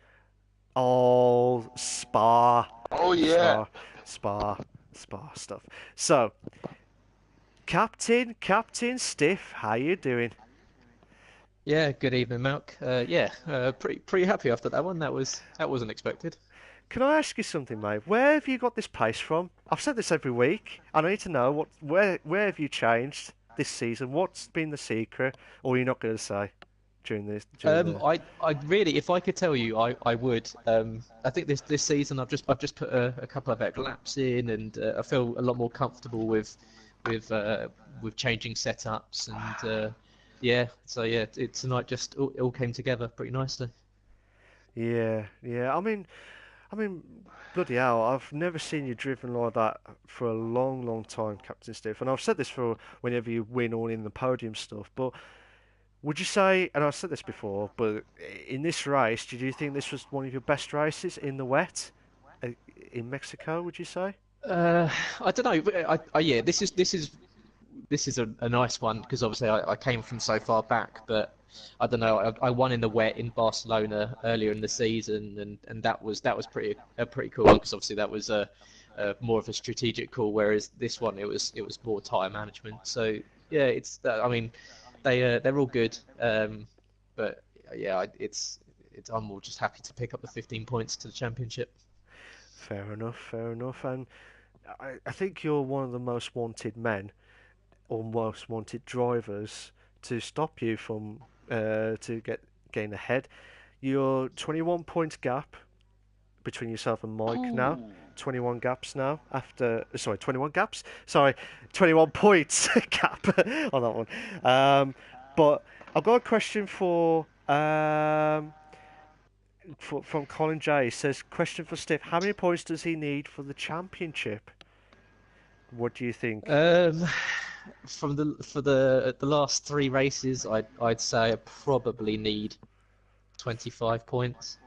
all Spa, Oh yeah. Spa, Spa, Spa stuff. So, Captain Stiff, how you doing? Yeah, good evening, Malk. Pretty happy after that one. That wasn't expected. Can I ask you something, mate? Where have you got this pace from? I've said this every week, and I need to know where have you changed this season? What's been the secret, or you're not going to say during the I really, if I could tell you, I would. I think this season I've just put a couple of extra laps in, and I feel a lot more comfortable with changing setups, and yeah. So yeah, tonight just all came together pretty nicely. Yeah, yeah. I mean, bloody hell! I've never seen you driven like that for a long, long time, Captain Stiff. And I've said this for whenever you win or in the podium stuff. But would you say, and I've said this before, but in this race, did you think this was one of your best races in the wet uh, in Mexico? Would you say? Uh, I don't know. Yeah, this is a nice one because obviously I came from so far back, but I don't know. I won in the wet in Barcelona earlier in the season, and that was pretty cool because obviously that was a more of a strategic call, whereas this one it was more tire management. So yeah, I mean they're all good, but yeah, I'm more just happy to pick up the 15 points to the championship. Fair enough, fair enough. And I think you're one of the most wanted men or most wanted drivers to stop you from to getting ahead. You're 21 point gap between yourself and Mike now. Ooh. 21 gaps now after 21 gaps. Sorry, 21 points gap on that one. But I've got a question from Colin J. He says, question for Stiff: how many points does he need for the championship? What do you think? Um, for the last three races, I'd say I probably need 25 points.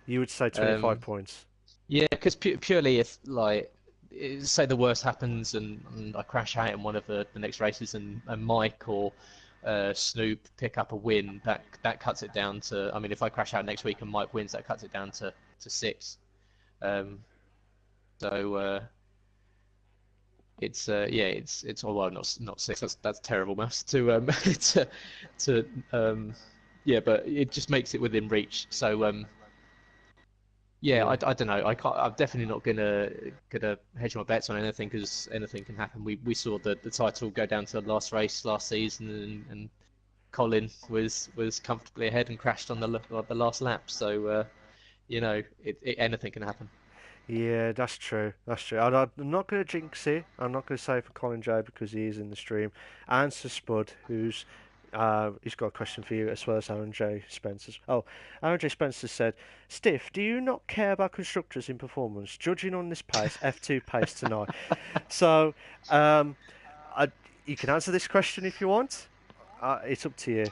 You would say 25 Um, points. yeah, because purely if like say the worst happens and I crash out in one of the next races and Mike or Snoop pick up a win, that cuts it down to. I mean, if I crash out next week and Mike wins, that cuts it down to 6. Um, so it's well not 6. That's terrible maths to to yeah, but it just makes it within reach. So yeah, Yeah. I don't know. I can't. I'm definitely not gonna hedge my bets on anything because anything can happen. We saw the title go down to the last race last season, and Colin was comfortably ahead and crashed on the last lap. So anything can happen. Yeah, that's true. That's true. I'm not going to jinx it. I'm not going to say for Colin J because he is in the stream. Answer Spud, he's got a question for you as well as Aaron J. Spencer. Oh, Aaron J. Spencer said, Stiff, do you not care about constructors in performance? Judging on this pace, F2 pace tonight. So, I, you can answer this question if you want. It's up to you.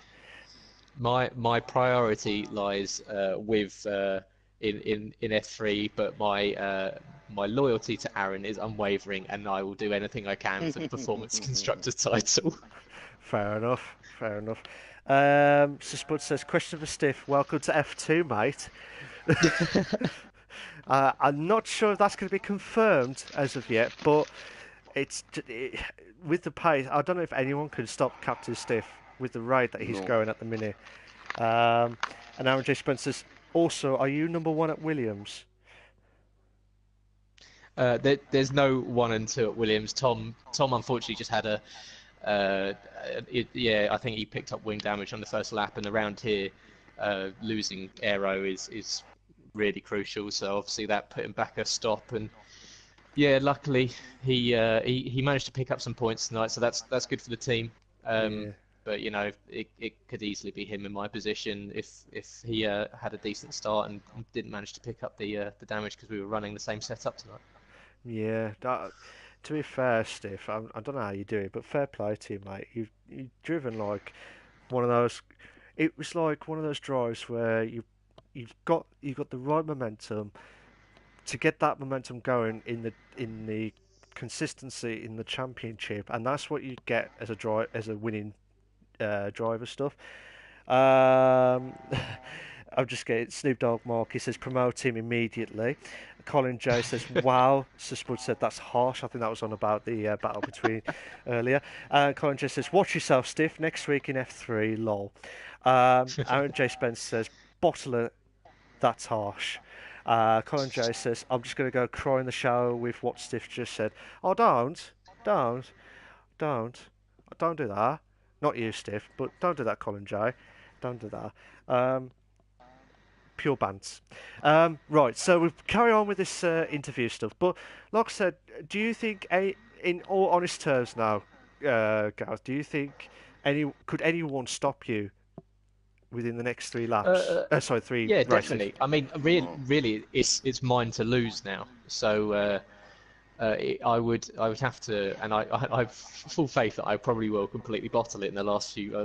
My priority lies with in F3, but my loyalty to Aaron is unwavering, and I will do anything I can for the performance constructor title. Fair enough. Fair enough. So Spud says, question for Stiff. Welcome to F2, mate. I'm not sure if that's going to be confirmed as of yet, but with the pace. I don't know if anyone can stop Captain Stiff with the rate that he's No. going at the minute. And Aaron J. Spencer says, also, are you number one at Williams? There's no 1 and 2 at Williams. Tom unfortunately just had I think he picked up wing damage on the first lap, and around here, losing aero is really crucial. So obviously that put him back a stop, and yeah, luckily he managed to pick up some points tonight, so that's good for the team. Yeah. But it could easily be him in my position if he had a decent start and didn't manage to pick up the damage because we were running the same setup tonight. Yeah, to be fair, Stiff, I don't know how you do it, but fair play to you, mate. You've driven like one of those. It was like one of those drives where you've got the right momentum to get that momentum going in the consistency in the championship, and that's what you get as a winning driver stuff. Um, I'm just getting Snoop Dogg Mark. He says promote him immediately. Colin J says wow. Spud said that's harsh. I think that was on about the battle between earlier. Colin J says watch yourself, Stiff. Next week in F3. Lol. Aaron J Spence says bottle it. That's harsh. Colin J says I'm just going to go cry in the shower with what Stiff just said. Oh don't, don't, don't do that. Not you, Stiff, but don't do that, Colin J. Don't do that. Pure bants. Right, so we'll carry on with this interview stuff. But like I said, do you think, in all honest terms now, Gareth, do you think could anyone stop you within the next 3 laps? Sorry, three Yeah, races. definitely. I mean, really, it's mine to lose now. So I would have to, and I've full faith that I probably will completely bottle it in the last few.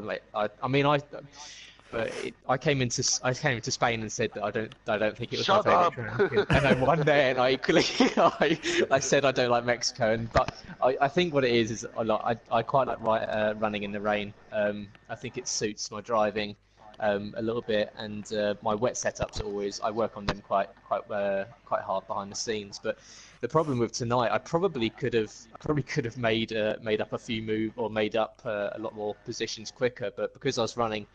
I came into Spain and said that I don't think it was my Shut favorite up. track, and I won there. And I equally I said I don't like Mexico, but I think what it is I quite like running in the rain. I think it suits my driving a little bit, and my wet setups always I work on them quite hard behind the scenes. But the problem with tonight, I probably could have made up a few moves or made up a lot more positions quicker, but because I was running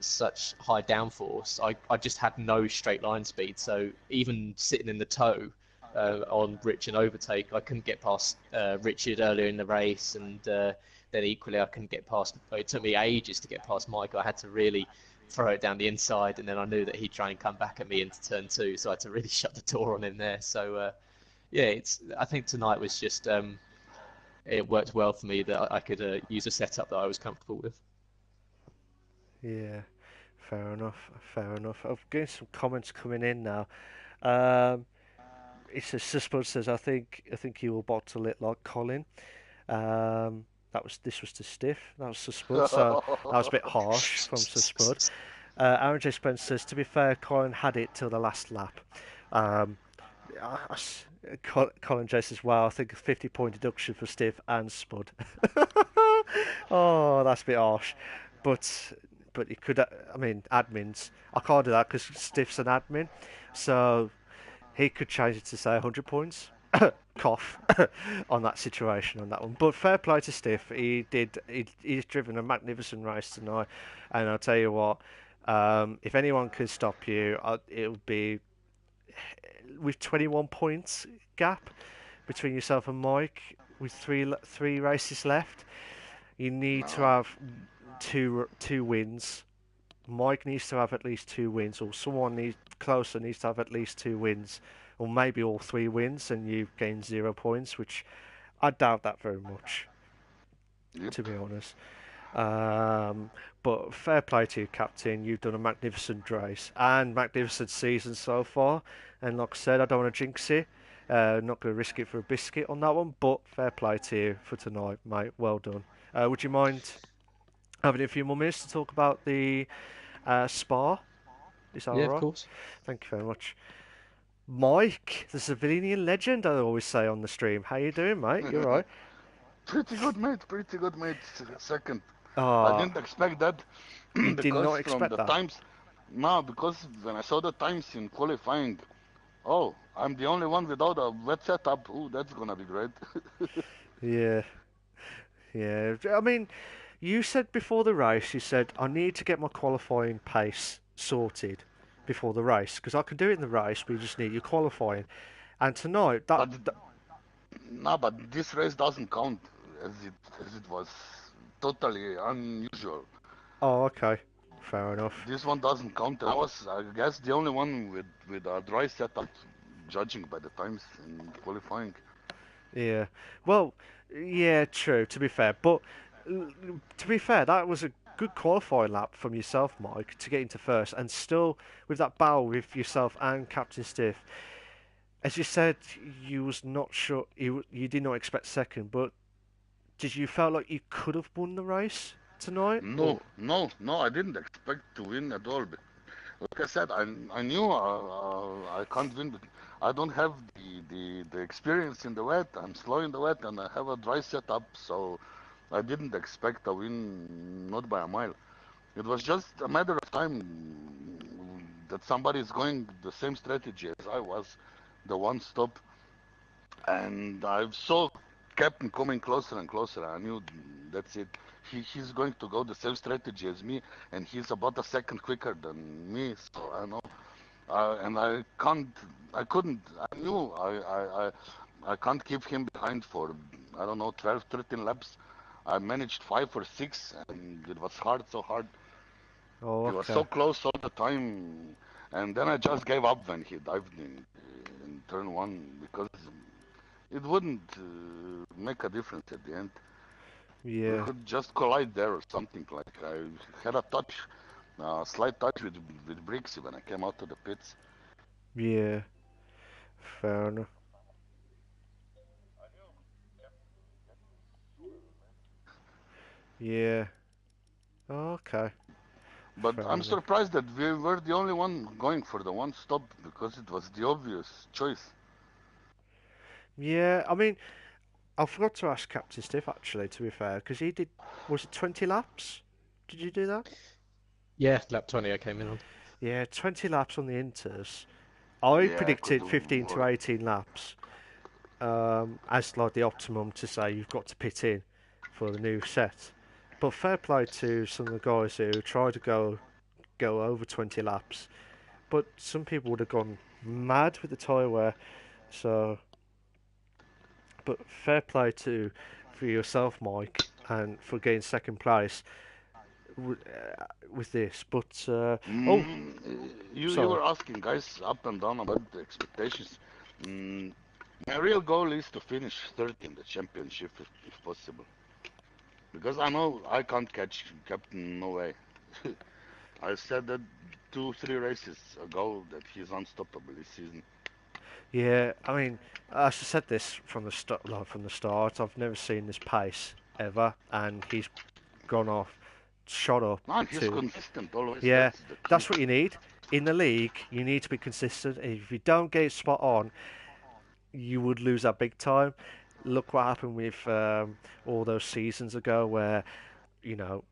such high downforce, I just had no straight line speed. So even sitting in the tow on Rich and overtake, I couldn't get past Richard earlier in the race, and then equally I couldn't get past. It took me ages to get past Mike. I had to really throw it down the inside, and then I knew that he'd try and come back at me into turn 2, so I had to really shut the door on him there. So yeah, I think tonight was just it worked well for me that I could use a setup that I was comfortable with. Yeah, fair enough. Fair enough. I'm getting some comments coming in now. Um, it says Suspud says I think he will bottle it like Colin. This was to Stiff. That was Suspud, so that was a bit harsh from Suspud. Aaron J Spence says to be fair, Colin had it till the last lap. Um, Colin J says wow, I think a 50-point deduction for Stiff and Spud. Oh, that's a bit harsh. But you could. I mean, admins. I can't do that because Stiff's an admin, so he could change it to say 100 points. Cough on that situation on that one. But fair play to Stiff. He's driven a magnificent race tonight, and I'll tell you what. If anyone can stop you, it'll be with 21 points gap between yourself and Mike with three races left. You need to No, have two wins. Mike needs to have at least two wins, or someone closer needs to have at least two wins, or maybe all three wins, and you've gained 0 points, which I doubt that very much, yep. to be honest. Um, but fair play to you, Captain. You've done a magnificent race and magnificent season so far. And like I said, I don't want to jinx it. Not going to risk it for a biscuit on that one, but fair play to you for tonight, mate. Well done. Would you mind having a few more minutes to talk about the Spa? Is that Yeah, of alright? course. Thank you very much. Mike, the civilian legend, I always say on the stream. How you doing, mate? You alright? Pretty good, mate. Pretty good, mate. Second. I Ah, didn't expect that you did because not from expect the that. times. No, because when I saw the times in qualifying, oh, I'm the only one without a wet setup. Ooh, that's gonna be great. Yeah, yeah. I mean, you said before the race, you said, I need to get my qualifying pace sorted before the race because I can do it in the race, but you just need your qualifying. And tonight, But no, but this race doesn't count as it was totally unusual. oh, okay, fair enough. This one doesn't count. I was, I guess, the only one with a dry setup, judging by the times in qualifying. Yeah. Well, yeah, true, to be fair. But to be fair, that was a good qualifying lap from yourself, Mike, to get into first. And still, with that battle with yourself and Captain Stiff, as you said, you was not sure, you did not expect second, but did you felt like you could have won the race tonight? No, Or no, no, I didn't expect to win at all. But like I said, I knew I can't win. But I don't have the experience in the wet. I'm slow in the wet, and I have a dry setup, so I didn't expect a win, not by a mile. It was just a matter of time that somebody is going the same strategy as I was, the one stop, and I saw Captain coming closer and closer. I knew that's it. He's going to go the same strategy as me, and he's about a second quicker than me. So I know, and I couldn't. I knew I can't keep him behind for I don't know 12, 13 laps. I managed 5 or 6, and it was hard, so hard. oh, He was so okay. close all the time, and then I just gave up when he dived in turn one because it wouldn't make a difference at the end. We Yeah, could just collide there or something. Like I had a touch, slight touch with Brixie when I came out of the pits. yeah, fair enough. Yeah, oh, okay, But fair I'm enough. surprised that we were the only one going for the one stop because it was the obvious choice. Yeah, I mean, I forgot to ask Captain Stiff actually, to be fair, because he did, was it 20 laps? Did you do that? Yeah, lap 20 I came in on. Yeah, 20 laps on the Inters. I Yeah, I could predicted do 15 to more. 18 laps as like the optimum to say you've got to pit in for the new set. But fair play to some of the guys who tried to go over 20 laps. But some people would have gone mad with the tyre wear. So, but fair play to for yourself, Mike, and for getting second place with this. But oh, You sorry. were asking guys up and down about the expectations. Mm, my real goal is to finish third in the championship if possible. Because I know I can't catch Captain, no way. I said that 2, 3 races ago that he's unstoppable this season. Yeah, I mean, I said this from the start. Like from the start, I've never seen this pace ever, and he's gone off, shot up Man, he's to. consistent always. Yeah, That's the key. that's what you need in the league. You need to be consistent. If you don't get it spot on, you would lose that big time. look what happened with all those seasons ago, where you know,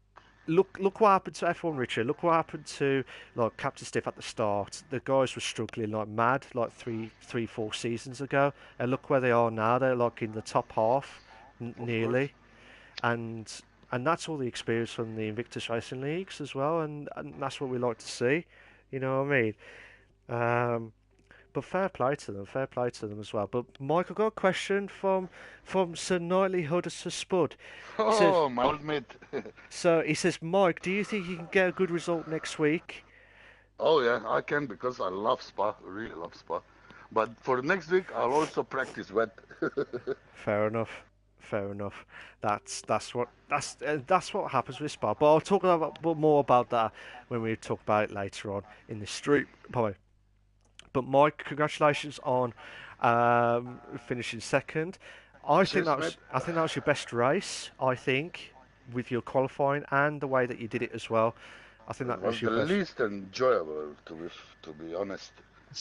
look what happened to F1 Richard. Look what happened to like Captain Stiff at the start. The guys were struggling like mad like 4 seasons ago, and look where they are now. They're like in the top half, Of course. nearly, and that's all the experience from the Invictus Racing Leagues as well, and that's what we like to see. You know what I mean? Um, but fair play to them as well. But Mike, I got a question from Sir Knightley Huddersfield Spud. He says, Oh, my old mate. so he says, Mike, do you think you can get a good result next week? Oh yeah, I can because I love Spa, really love Spa. But for next week, I'll also practice wet. Fair enough. Fair enough. That's what happens with Spa. But I'll talk more about that when we talk about it later on in the stream. Probably. But Mike, congratulations on finishing second. Cheers, mate. I think that was your best race. I think with your qualifying and the way that you did it as well. I think It that was was your the best. least enjoyable, to be honest.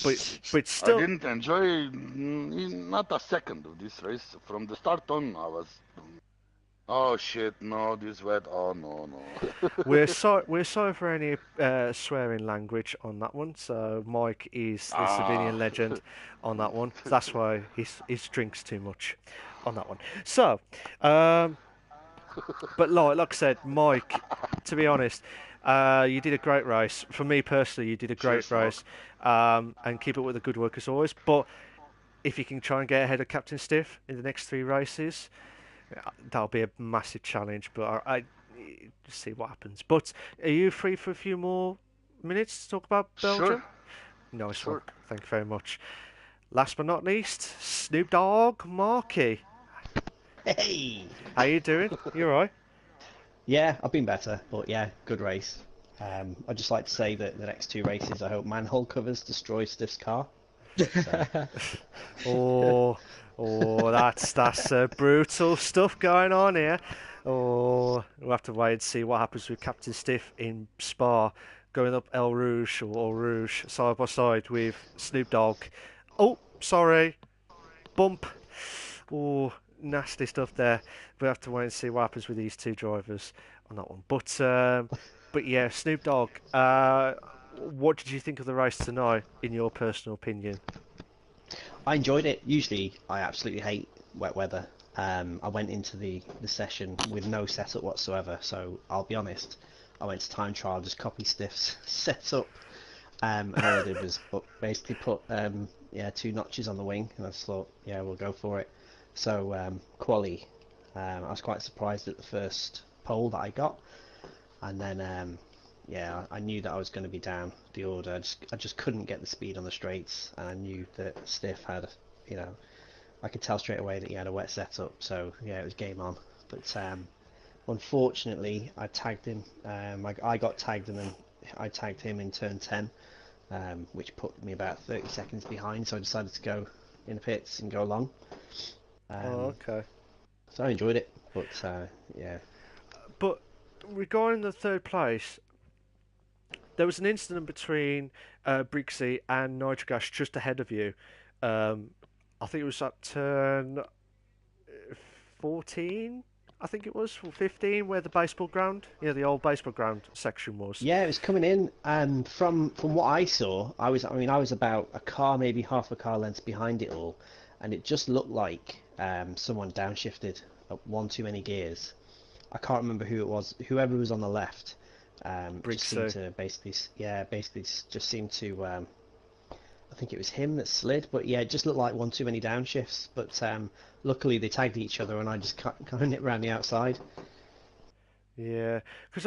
But I still, didn't enjoy not a second of this race. From the start on, I was, oh shit, no, this wet, oh no, no. we're sorry for any swearing language on that one. So Mike is the Ah, civilian legend on that one. That's why he's drinks too much on that one. So, um, but like I said, Mike, to be honest, you did a great race. For me personally, you did a great cheers, Mark. race, and keep up with the good work as always. But if you can try and get ahead of Captain Stiff in the next 3 races, that'll be a massive challenge. But I see what happens. But are you free for a few more minutes to talk about Sure, Belgium? Nice one. sure. Thank you very much. Last but not least, Snoop Dogg, Marky. Hey! How you doing? You alright? Yeah, I've been better, but yeah, good race. I'd just like to say that the next 2 races, I hope manhole covers destroy Stiff's car. So, Oh, that's brutal stuff going on here. Oh, we'll have to wait and see what happens with Captain Stiff in Spa, going up El Rouge or Rouge side by side with Snoop Dogg. Oh, sorry, bump. Oh, nasty stuff there. We have to wait and see what happens with these two drivers on that one. But yeah, Snoop Dogg. What did you think of the race tonight, in your personal opinion? I enjoyed it. Usually, I absolutely hate wet weather. I went into the session with no setup whatsoever, so I'll be honest. I went to time trial, just copy Stiff's setup, and all I did was basically put yeah, 2 notches on the wing, and I just thought, yeah, we'll go for it. So quali, I was quite surprised at the first pole that I got, and then yeah, I knew that I was going to be down the order. I just couldn't get the speed on the straights, and I knew that Stiff had, you know, I could tell straight away that he had a wet setup. So yeah, it was game on. But unfortunately, I tagged him. I got tagged, and then I tagged him in turn 10, which put me about 30 seconds behind. So I decided to go in the pits and go along. Oh, Um, okay. so I enjoyed it, but yeah, But regarding the third place, there was an incident between Brixie and Nitrogas just ahead of you. Um, I think it was at turn 14, I think it was, or 15, where the baseball ground, the old baseball ground section was. yeah, it was coming in, and from what I saw, I was about a car, maybe half a car length behind it all, and it just looked like someone downshifted one too many gears. I can't remember who it was. Whoever was on the left, just seemed Brixie. to just seemed to. I think it was him that slid, but yeah, it just looked like one too many downshifts. But luckily they tagged each other, and I just kind of nipped around the outside. Yeah, because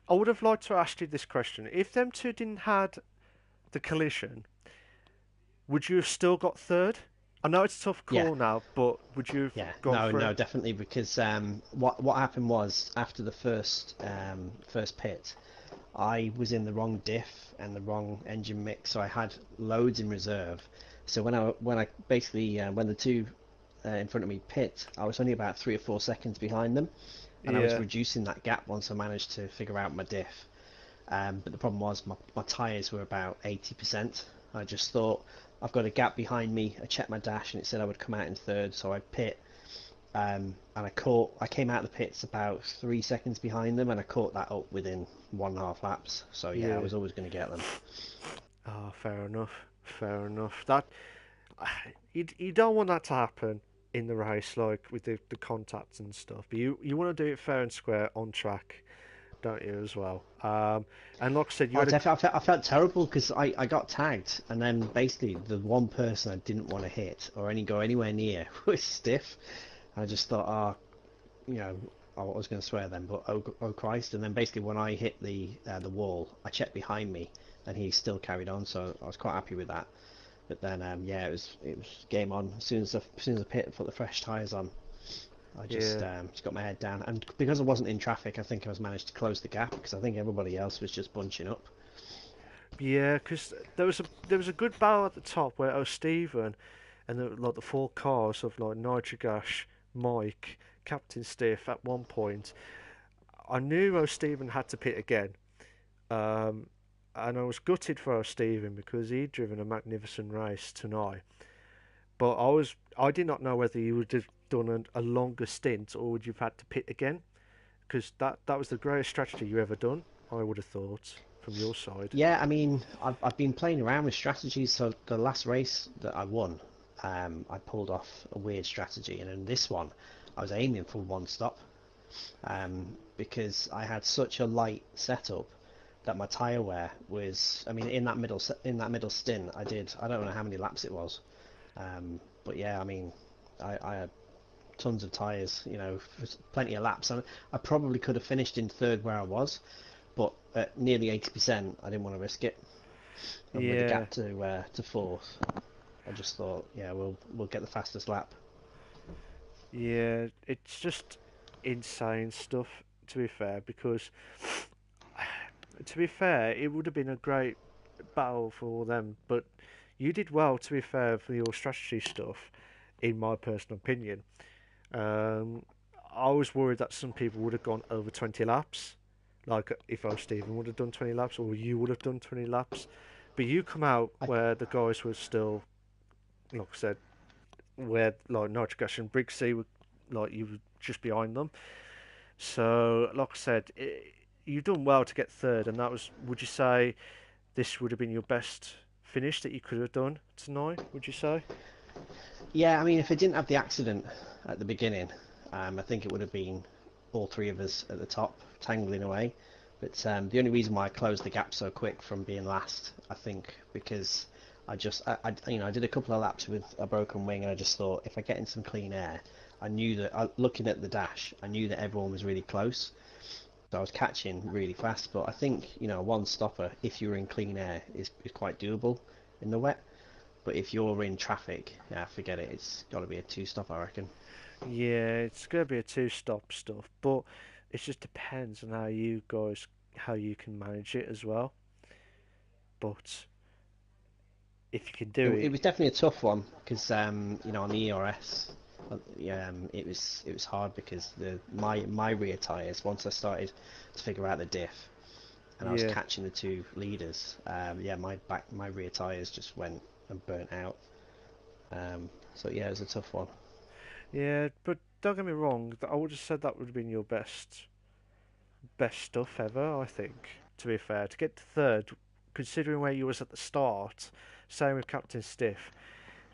I would have liked to ask you this question. If them two didn't had the collision, would you have still got third? I know it's a tough Yeah, call now, but would you have yeah, gone for no, it? definitely because what happened was after the first pit, I was in the wrong diff and the wrong engine mix, so I had loads in reserve. So when I basically when the two in front of me pit, I was only about 3 or 4 seconds behind them, and I was Yeah. reducing that gap once I managed to figure out my diff. But the problem was my tyres were about 80%. I just thought I've got a gap behind me. I checked my dash and it said I would come out in third, so I pit. and I came out of the pits about 3 seconds behind them, and I caught that up within 1.5 laps. So yeah, I Yeah. was always going to get them. Oh, fair enough. Fair enough. That you don't want that to happen in the race, like with the contacts and stuff. But you want to do it fair and square on track, don't you, as well? And like I said, you Oh, had a definitely, I felt terrible because I got tagged, and then basically the one person I didn't want to hit or any go anywhere near was Stiff. I just thought, you know, I was going to swear then, but oh Christ! And then basically when I hit the wall, I checked behind me, and he still carried on, so I was quite happy with that. But then, yeah, it was game on as soon as I put the fresh tyres on. I yeah. just got my head down, and because I wasn't in traffic, I think I was managed to close the gap because I think everybody else was just bunching up. Yeah, because there was a good battle at the top where Stephen and like the four cars of like Nitrogash, Mike, Captain Stiff at one point. I knew Stephen had to pit again, um, and I was gutted for Stephen because he'd driven a magnificent race tonight. But I did not know whether you would have done a longer stint or would you've had to pit again because that was the greatest strategy you ever done. I would have thought from your side. Yeah, I mean, I've been playing around with strategies. So the last race that I won, I pulled off a weird strategy, and in this one, I was aiming for one stop, because I had such a light setup that my tyre wear was. I mean, in that middle stint, I don't know how many laps it was, but yeah, I mean, I had tons of tyres, plenty of laps, and I probably could have finished in third where I was, but at nearly 80%, I didn't want to risk it. And with the Yeah, gap to fourth, I just thought, yeah, we'll get the fastest lap. yeah, it's just insane stuff to be fair because to be fair, it would have been a great battle for all them, but you did well to be fair for your strategy stuff, in my personal opinion. Um, I was worried that some people would have gone over 20 laps, like if Stephen would have done 20 laps or you would have done 20 laps, but you come out I where the guys were still, like I said, where like Nitrogash and Briggsy were, like you were just behind them. So, like I said, you've done well to get third, and that was. Would you say this would have been your best finish that you could have done tonight? Would you say? Yeah, I mean, if I didn't have the accident at the beginning, I think it would have been all three of us at the top, tangling away. But the only reason why I closed the gap so quick from being last, I think, because I did a couple of laps with a broken wing, and I just thought if I get in some clean air, I knew that looking at the dash, I knew that everyone was really close, so I was catching really fast. But I think one stopper, if you're in clean air, is quite doable in the wet. But if you're in traffic, yeah, forget it. It's got to be a two-stop, I reckon. Yeah, it's gonna be a two-stop stuff, but it just depends on how you can manage it as well. But if you can It, do it it, was definitely a tough one because on the ERS, it was hard because my rear tyres, once I started to figure out the diff and I was yeah, catching the two leaders, yeah, my rear tyres just went and burnt out. So yeah, it was a tough one. yeah. But don't get me wrong, I would have said that would have been your best stuff ever. I think, to be fair, to get to third, considering where you was at the start, same with Captain Stiff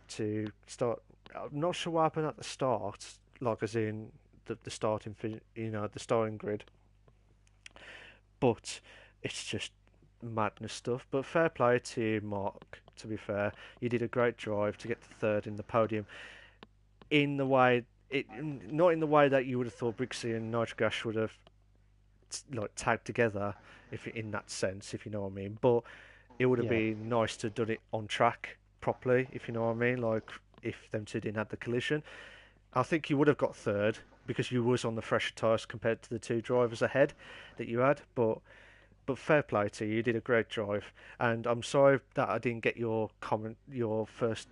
to start. I'm not sure what happened at the start, like as in the starting, the starting grid, but it's just madness stuff. But fair play to you, Mark. To be fair, you did a great drive to get to third in the podium. In the way, not in the way that you would have thought Brixie and Nitrogash would have like tagged together, if in that sense, if you know what I mean. But it would have Yeah. been nice to have done it on track properly, if you know what I mean. Like if them two didn't have the collision, I think you would have got third because you was on the fresher tyres compared to the two drivers ahead that you had. But fair play to you. You did a great drive, and I'm sorry that I didn't get your comment, your first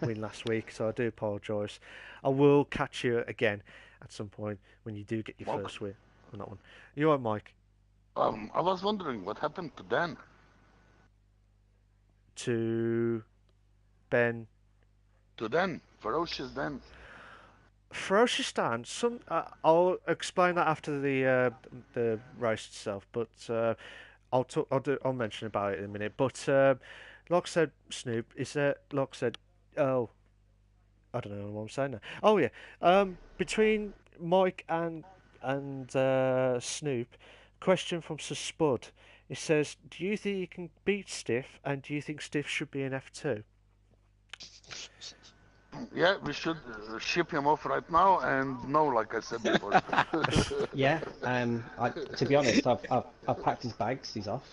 win last week. So I do apologise. I will catch you again at some point when you do get your Okay. first win on that one. You all right, Mike? I was wondering what happened to Dan. To Ben. To Dan, ferocious Dan. ferocious stand. I'll explain that after the race itself, but I'll talk. I'll mention about it in a minute. But like I said, Snoop is there. Like I said, oh, I don't know what I'm saying now. Oh yeah, between Mike and Snoop, question from Sir Spud. It says, "Do you think you can beat Stiff, and do you think Stiff should be an F2?" Yeah, we should ship him off right now, and no, like I said before. Yeah. To be honest, I've packed his bags. He's off.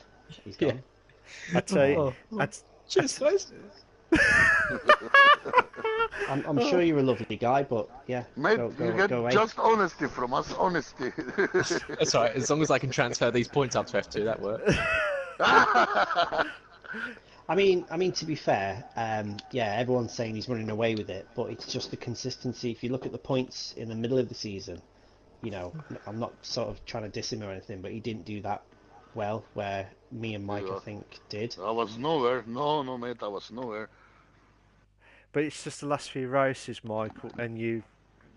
He's Yeah. gone. I'd say, Oh, I'd, cheers, guys. I'm sure you're a lovely guy, but yeah, Mate, you get go away. just honesty from us, honesty. That's all right. As long as I can transfer these points up to F2, that works. I mean, to be fair, yeah, everyone's saying he's running away with it, but it's just the consistency. If you look at the points in the middle of the season, you know, I'm not sort of trying to diss him or anything, but he didn't do that well, where me and Mike, I Yeah. think, did. I was nowhere. No, no, mate, I was nowhere. but it's just the last few races, Michael, and you,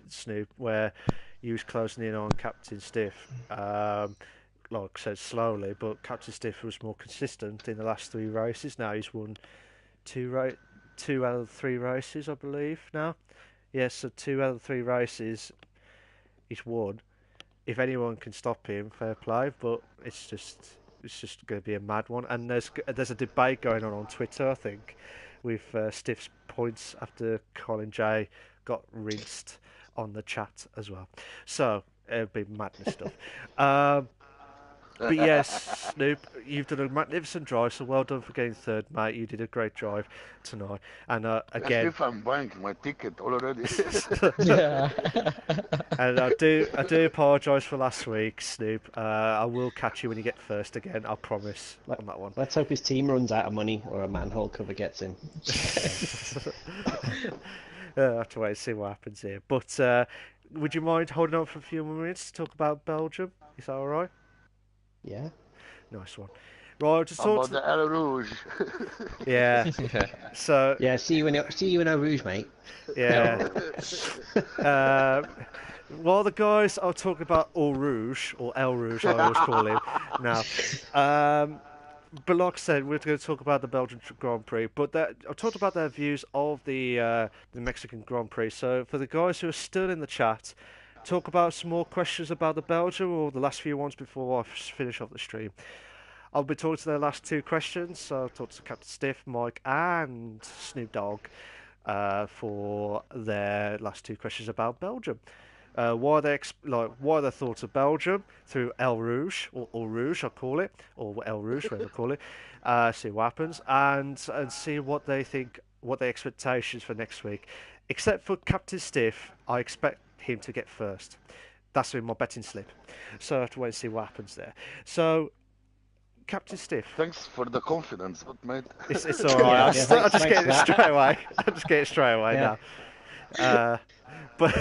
Snoop, where you was closing in on Captain Stiff. Like I said, slowly, but Captain Stiff was more consistent in the last three races. Now he's won two out of three races, I believe. Now, yes, so two out of three races he's won. If anyone can stop him, fair play. But it's just going to be a mad one. And there's a debate going on Twitter, I think, with Stiff's points after Colin J got rinsed on the chat as well. So it'll be madness stuff. But yes, Snoop, you've done a magnificent drive, so well done for getting third, mate. You did a great drive tonight. And As again, if I'm buying my ticket already. Yeah. and I do apologise for last week, Snoop. I will catch you when you get first again. I promise on that one. Let's hope his team runs out of money or a manhole cover gets him. I'll have to wait and see what happens here. But would you mind holding on for a few more minutes to talk about Belgium? Is that all right? Yeah. Nice one. Right, just How talk about to... the El Rouge? Yeah. So Yeah. See you in Eau Rouge, mate. yeah. While the guys are talking about Eau Rouge, or El Rouge, I always call him now. But like I said, we're going to talk about the Belgian Grand Prix. But I've talked about their views of the Mexican Grand Prix. So for the guys who are still in the chat, talk about some more questions about the Belgium or the last few ones before I finish off the stream. I'll be talking to their last two questions. So I'll talk to Captain Stiff, Mike, and Snoop Dogg for their last two questions about Belgium. Why are their thoughts of Belgium through El Rouge or Rouge, I call it, or El Rouge, whatever I call it. See what happens and see what they think, what their expectations for next week. Except for Captain Stiff, I expect him to get first. That's in my betting slip. So I have to wait and see what happens there. So Captain Stiff. Thanks for the confidence, but mate. It's all right. I'll just thanks get for it that. straight away. I'll just get it straight away Yeah. now. But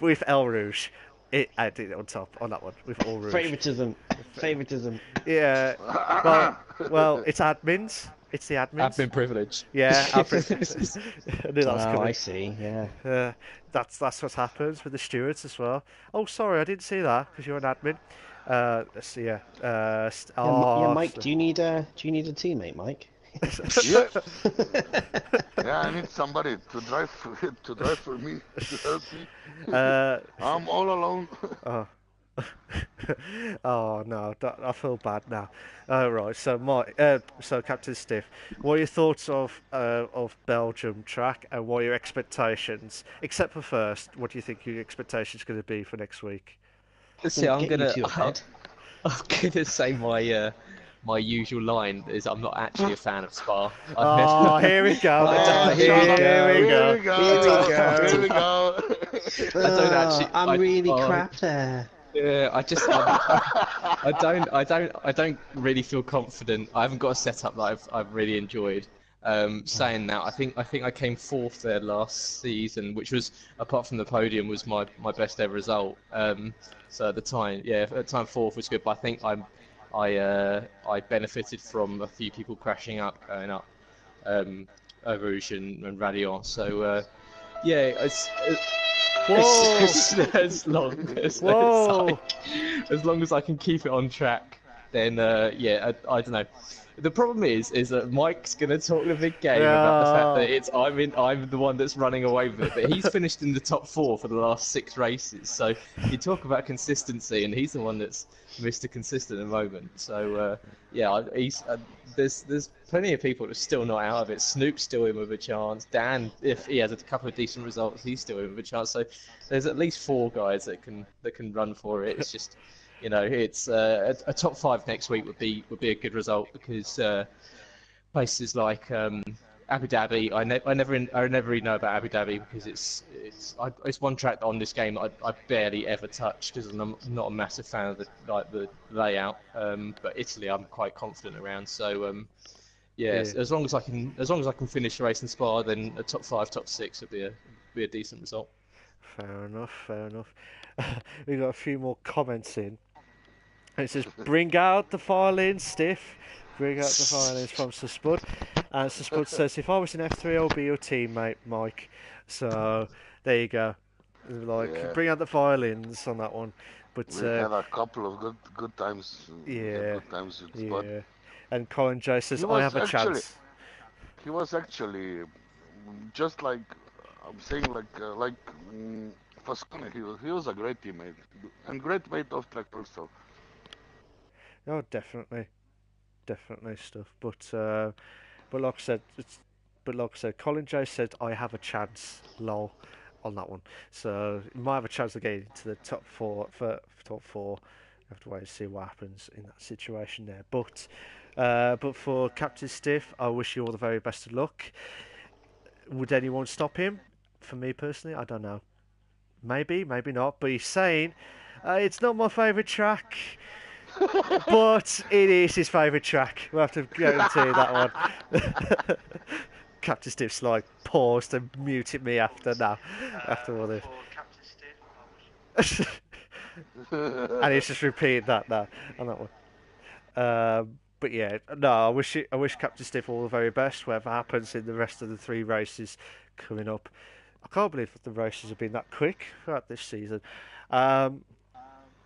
with El Rouge, I did it on top on that one with El Rouge. Favoritism. Yeah. Well, it's admins. It's the admins. Admin privilege. Yeah. I knew that was Oh, coming. I see. Yeah. That's what happens with the stewards as well. Oh, sorry, I didn't see that because you're an admin. Let's see. Yeah. Yeah, Mike. Do you need a teammate, Mike? Yeah. Yeah, I need somebody to drive for me, to help me. I'm all alone. Oh. Oh no, I feel bad now. Right, so Captain Stiff, what are your thoughts of Belgium track and what are your expectations? Except for first, what do you think your expectations going to be for next week? See, I'm Get you gonna. to your bed. I'm gonna say my usual line is I'm not actually a fan of Spa. Oh, here we go. I don't- Here we Here go. we go. Here we go. I don't actually. I'm really oh, crap there. Yeah, I don't really feel confident. I haven't got a setup that I've really enjoyed. Saying that, I think I came fourth there last season, which was, apart from the podium, was my best ever result. So at the time, yeah, at the time fourth was good, but I think I benefited from a few people crashing up, going up, Rouge and Radion. So yeah, Whoa! as long as Whoa! as long as I can keep it on track, then yeah, I don't know. The problem is that Mike's gonna talk the big game about the fact that Yeah. I'm the one that's running away with it. But he's finished in the top 4 for the last 6 races. So you talk about consistency, and he's the one that's Mr. Consistent at the moment. So yeah, he's there's plenty of people that are still not out of it. Snoop's still in with a chance. Dan, if he has a couple of decent results, he's still in with a chance. So there's at least 4 guys that can run for it. It's just, it's a top 5 next week would be a good result, because places like Abu Dhabi, I never really know about Abu Dhabi, because it's one track on this game that I barely ever touch, because I'm not a massive fan of the layout. But Italy, I'm quite confident around. So yes, Yeah. as long as I can finish the race in Spa, then a top 5, top 6 would be a decent result. Fair enough, fair enough. We got a few more comments in. It says, "Bring out the violins, Stiff. Bring out the violins," from Sir Spud. And Sir Spud says, "If I was in F3, I'll be your teammate, Mike." So there you go. Like, Yeah. bring out the violins on that one. But We had a couple of good times. We had yeah, good times with Spud. yeah. And Colin J says, He "I was have a actually chance." he was actually just like I'm saying, Fascone. He was a great teammate and great mate of track also. Oh, definitely, definitely stuff. But like I said, Colin J said, "I have a chance." Lol, on that one. So you might have a chance of getting into the top 4 for top 4. You have to wait and see what happens in that situation there. But for Captain Stiff, I wish you all the very best of luck. Would anyone stop him? For me personally, I don't know. Maybe, maybe not. But he's saying it's not my favourite track, but it is his favourite track. We'll have to guarantee that one. Captain Stiff's like paused and muted me after now, after all this. And he's just repeated that now on that one. But yeah, no, I wish Captain Stiff all the very best, whatever happens in the rest of the 3 races coming up. I can't believe that the races have been that quick throughout this season. Um,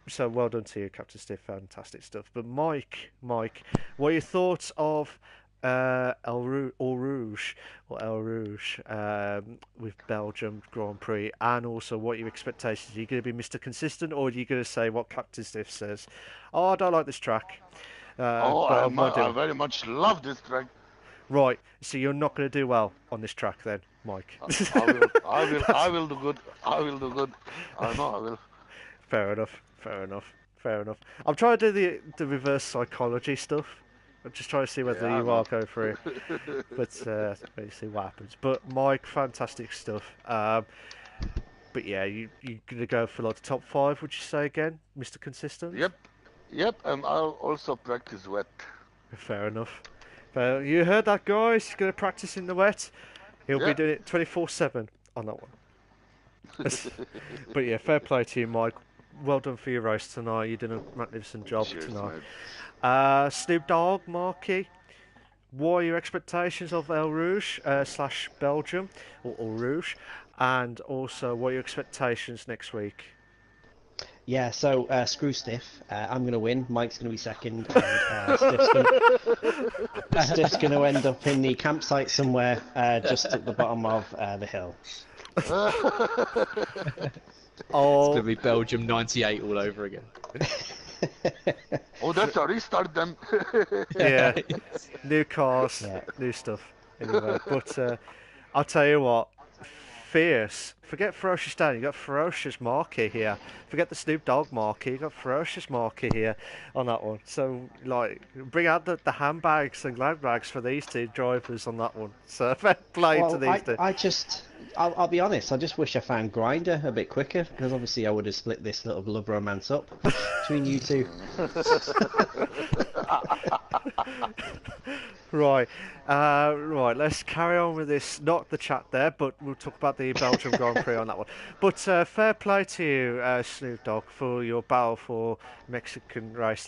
so well done to you, Captain Stiff. Fantastic stuff. But Mike, what are your thoughts of El Rouge with Belgium Grand Prix, and also what are your expectations? Are you going to be Mr. Consistent, or are you going to say what Captain Stiff says? Oh, I don't like this track, Oh, but I might do I it. very much love this track. Right, so you're not going to do well on this track then, Mike. I will do good. I will do good. I know I will. Fair enough. Fair enough. Fair enough. I'm trying to do the reverse psychology stuff. I'm just trying to see whether Yeah, I you are know. going for it. But let's see what happens. But Mike, fantastic stuff. But yeah, you're gonna go for like the top 5, would you say again, Mr. Consistent? Yep, yep, and I'll also practice wet. Fair enough. You heard that, guys? He's gonna practice in the wet. He'll be Yeah. doing it 24/7 on that one. But yeah, fair play to you, Mike. Well done for your race tonight. You did a magnificent job Cheers, tonight. mate. Snoop Dogg, Marky, what are your expectations of El Rouge slash Belgium, or Rouge, and also what are your expectations next week? Yeah, so screw Stiff. I'm going to win. Mike's going to be second, and Stiff's going to end up in the campsite somewhere just at the bottom of the hill. It's Oh, going to be Belgium 98 all over again. Oh, that's a restart then. yeah, new cars, Yeah. new stuff. Anyway, but I'll tell you what, fierce. Forget Ferocious Dan, you got Ferocious Marky here. Forget the Snoop Dogg Marky, you got Ferocious Marky here on that one. So, like, bring out the handbags and glad bags for these 2 drivers on that one. So, fair play to Well, these 2. I'll be honest, I just wish I found Grinder a bit quicker, because obviously I would have split this little love romance up between you 2. Right, right. Let's carry on with this. Not the chat there, but we'll talk about the Belgium Grand Prix on that one. But fair play to you, Snoop Dogg, for your battle for Mexican race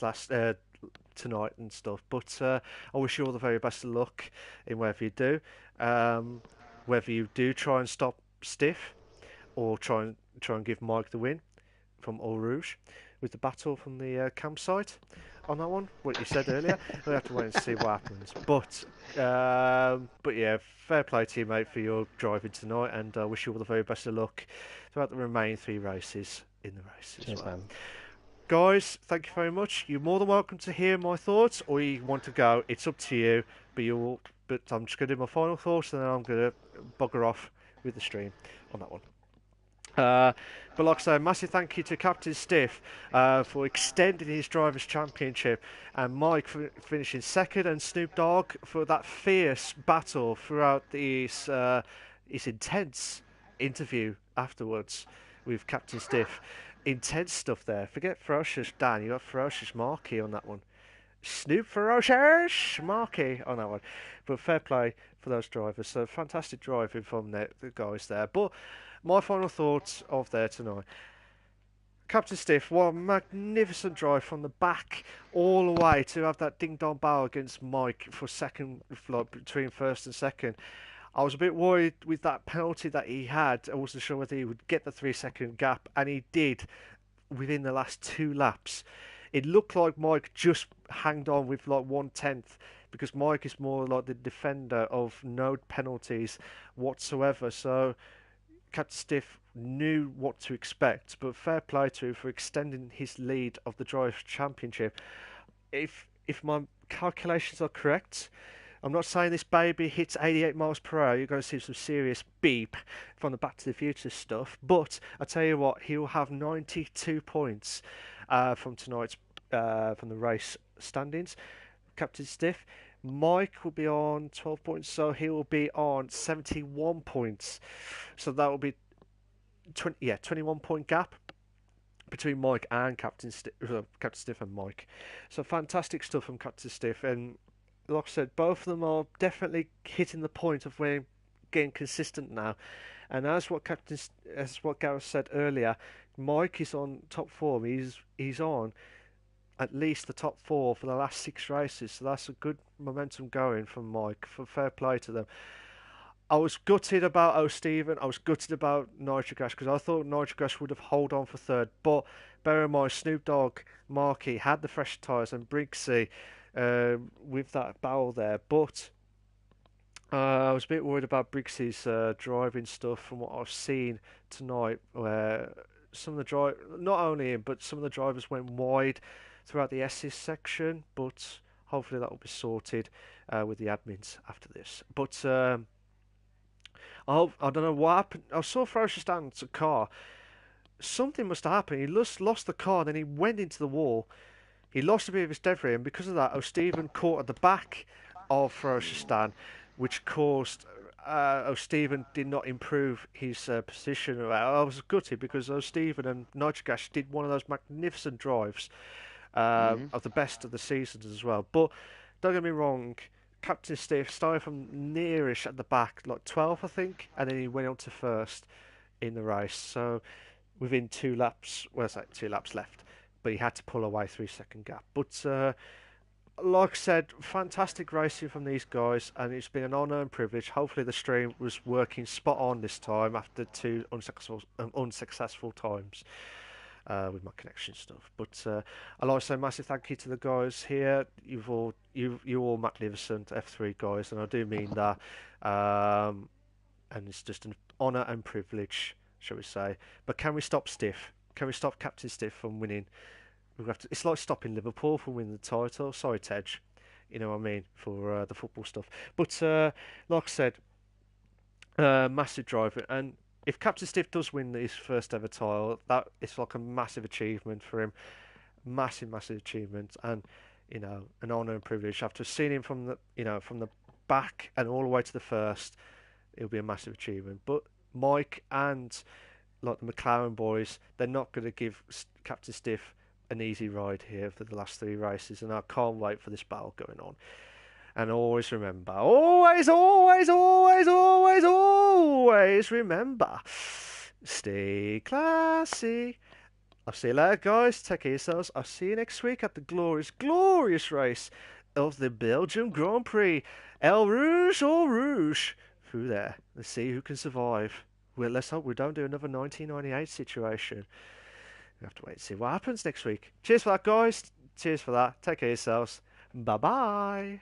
tonight and stuff. But I wish you all the very best of luck in whatever you do. Whether you do try and stop Stiff, or try and try and give Mike the win from Eau Rouge with the battle from the campsite on that one. What you said earlier, we'll have to wait and see what happens. But yeah, fair play to you, mate, for your driving tonight, and I wish you all the very best of luck throughout the remaining 3 races in the race as Cheers, well. man. Guys, thank you very much. You're more than welcome to hear my thoughts, or you want to go. It's up to you. But I'm just going to do my final thoughts, and then I'm going to bugger off with the stream on that one. But like I say, massive thank you to Captain Stiff for extending his Drivers' Championship, and Mike for finishing second, and Snoop Dogg for that fierce battle throughout his intense interview afterwards with Captain Stiff. Intense stuff there. Forget Ferocious Dan, you got Ferocious Marky on that one. Snoop Ferocious Marky on that one. But fair play for those drivers. So fantastic driving from the guys there. But my final thoughts of there tonight. Captain Stiff, what a magnificent drive from the back all the way to have that ding-dong bow against Mike for second, like between first and second. I was a bit worried with that penalty that he had. I wasn't sure whether he would get the 3-second gap, and he did within the last 2 laps. It looked like Mike just hanged on with like 1/10, because Mike is more like the defender of no penalties whatsoever. So Captain Stiff knew what to expect, but fair play to him for extending his lead of the Drivers' Championship. If my calculations are correct, I'm not saying this baby hits 88 miles per hour. You're going to see some serious beep from the Back to the Future stuff. But I tell you what, he will have 92 points from tonight's from the race standings. Captain Stiff. Mike will be on 12 points, so he will be on 71 points. So that will be 21 point gap between Mike and Captain Stiff and Mike. So fantastic stuff from Captain Stiff, and like I said, both of them are definitely hitting the point of when getting consistent now. And as what Gareth said earlier, Mike is on top form. He's on at least the top 4 for the last 6 races, so that's a good momentum going from Mike. For fair play to them. I was gutted about O'Stephen. I was gutted about Nitrogas, because I thought Nitrogas would have held on for third. But bear in mind, Snoop Dogg, Marky had the fresh tyres, and Briggsy with that barrel there. But I was a bit worried about Briggsy's driving stuff from what I've seen tonight, where some of the not only him, but some of the drivers went wide throughout the S's section. But hopefully that will be sorted with the admins after this. But I don't know what happened. I saw Ferocious Dan's car. Something must have happened. He lost the car, then he went into the wall. He lost a bit of his debris, and because of that, O'Stephen caught at the back of Ferocious Dan, which caused O'Stephen did not improve his position. I was gutted, because O'Stephen and Nitrogas did one of those magnificent drives of the best of the seasons as well. But don't get me wrong, Captain Stiff started from nearish at the back, like 12th, I think, and then he went on to first in the race. So within 2 laps, well, it's like 2 laps left, but he had to pull away 3-second gap. But like I said, fantastic racing from these guys, and it's been an honour and privilege. Hopefully the stream was working spot on this time after 2 unsuccessful times with my connection stuff. But I'd like to say massive thank you to the guys here. You're all magnificent F3 guys, and I do mean that. And it's just an honour and privilege, shall we say. But can we stop Stiff? Can we stop Captain Stiff from winning? It's like stopping Liverpool from winning the title. Sorry, Tej. You know what I mean, for the football stuff. But like I said, massive drive. And if Captain Stiff does win his first ever title, that is like a massive achievement for him. Massive, massive achievement. And, you know, an honour and privilege. After seeing him from the back and all the way to the first, it'll be a massive achievement. But Mike and like the McLaren boys, they're not going to give Captain Stiff an easy ride here for the last 3 races, and I can't wait for this battle going on. And always remember, always remember, stay classy. I'll see you later, guys. Take care of yourselves. I'll see you next week at the glorious race of the Belgium Grand Prix. El Rouge or Rouge. Through there. Let's see who can survive. let's hope we don't do another 1998 situation. We have to wait and see what happens next week. Cheers for that, guys. Cheers for that. Take care of yourselves. Bye bye.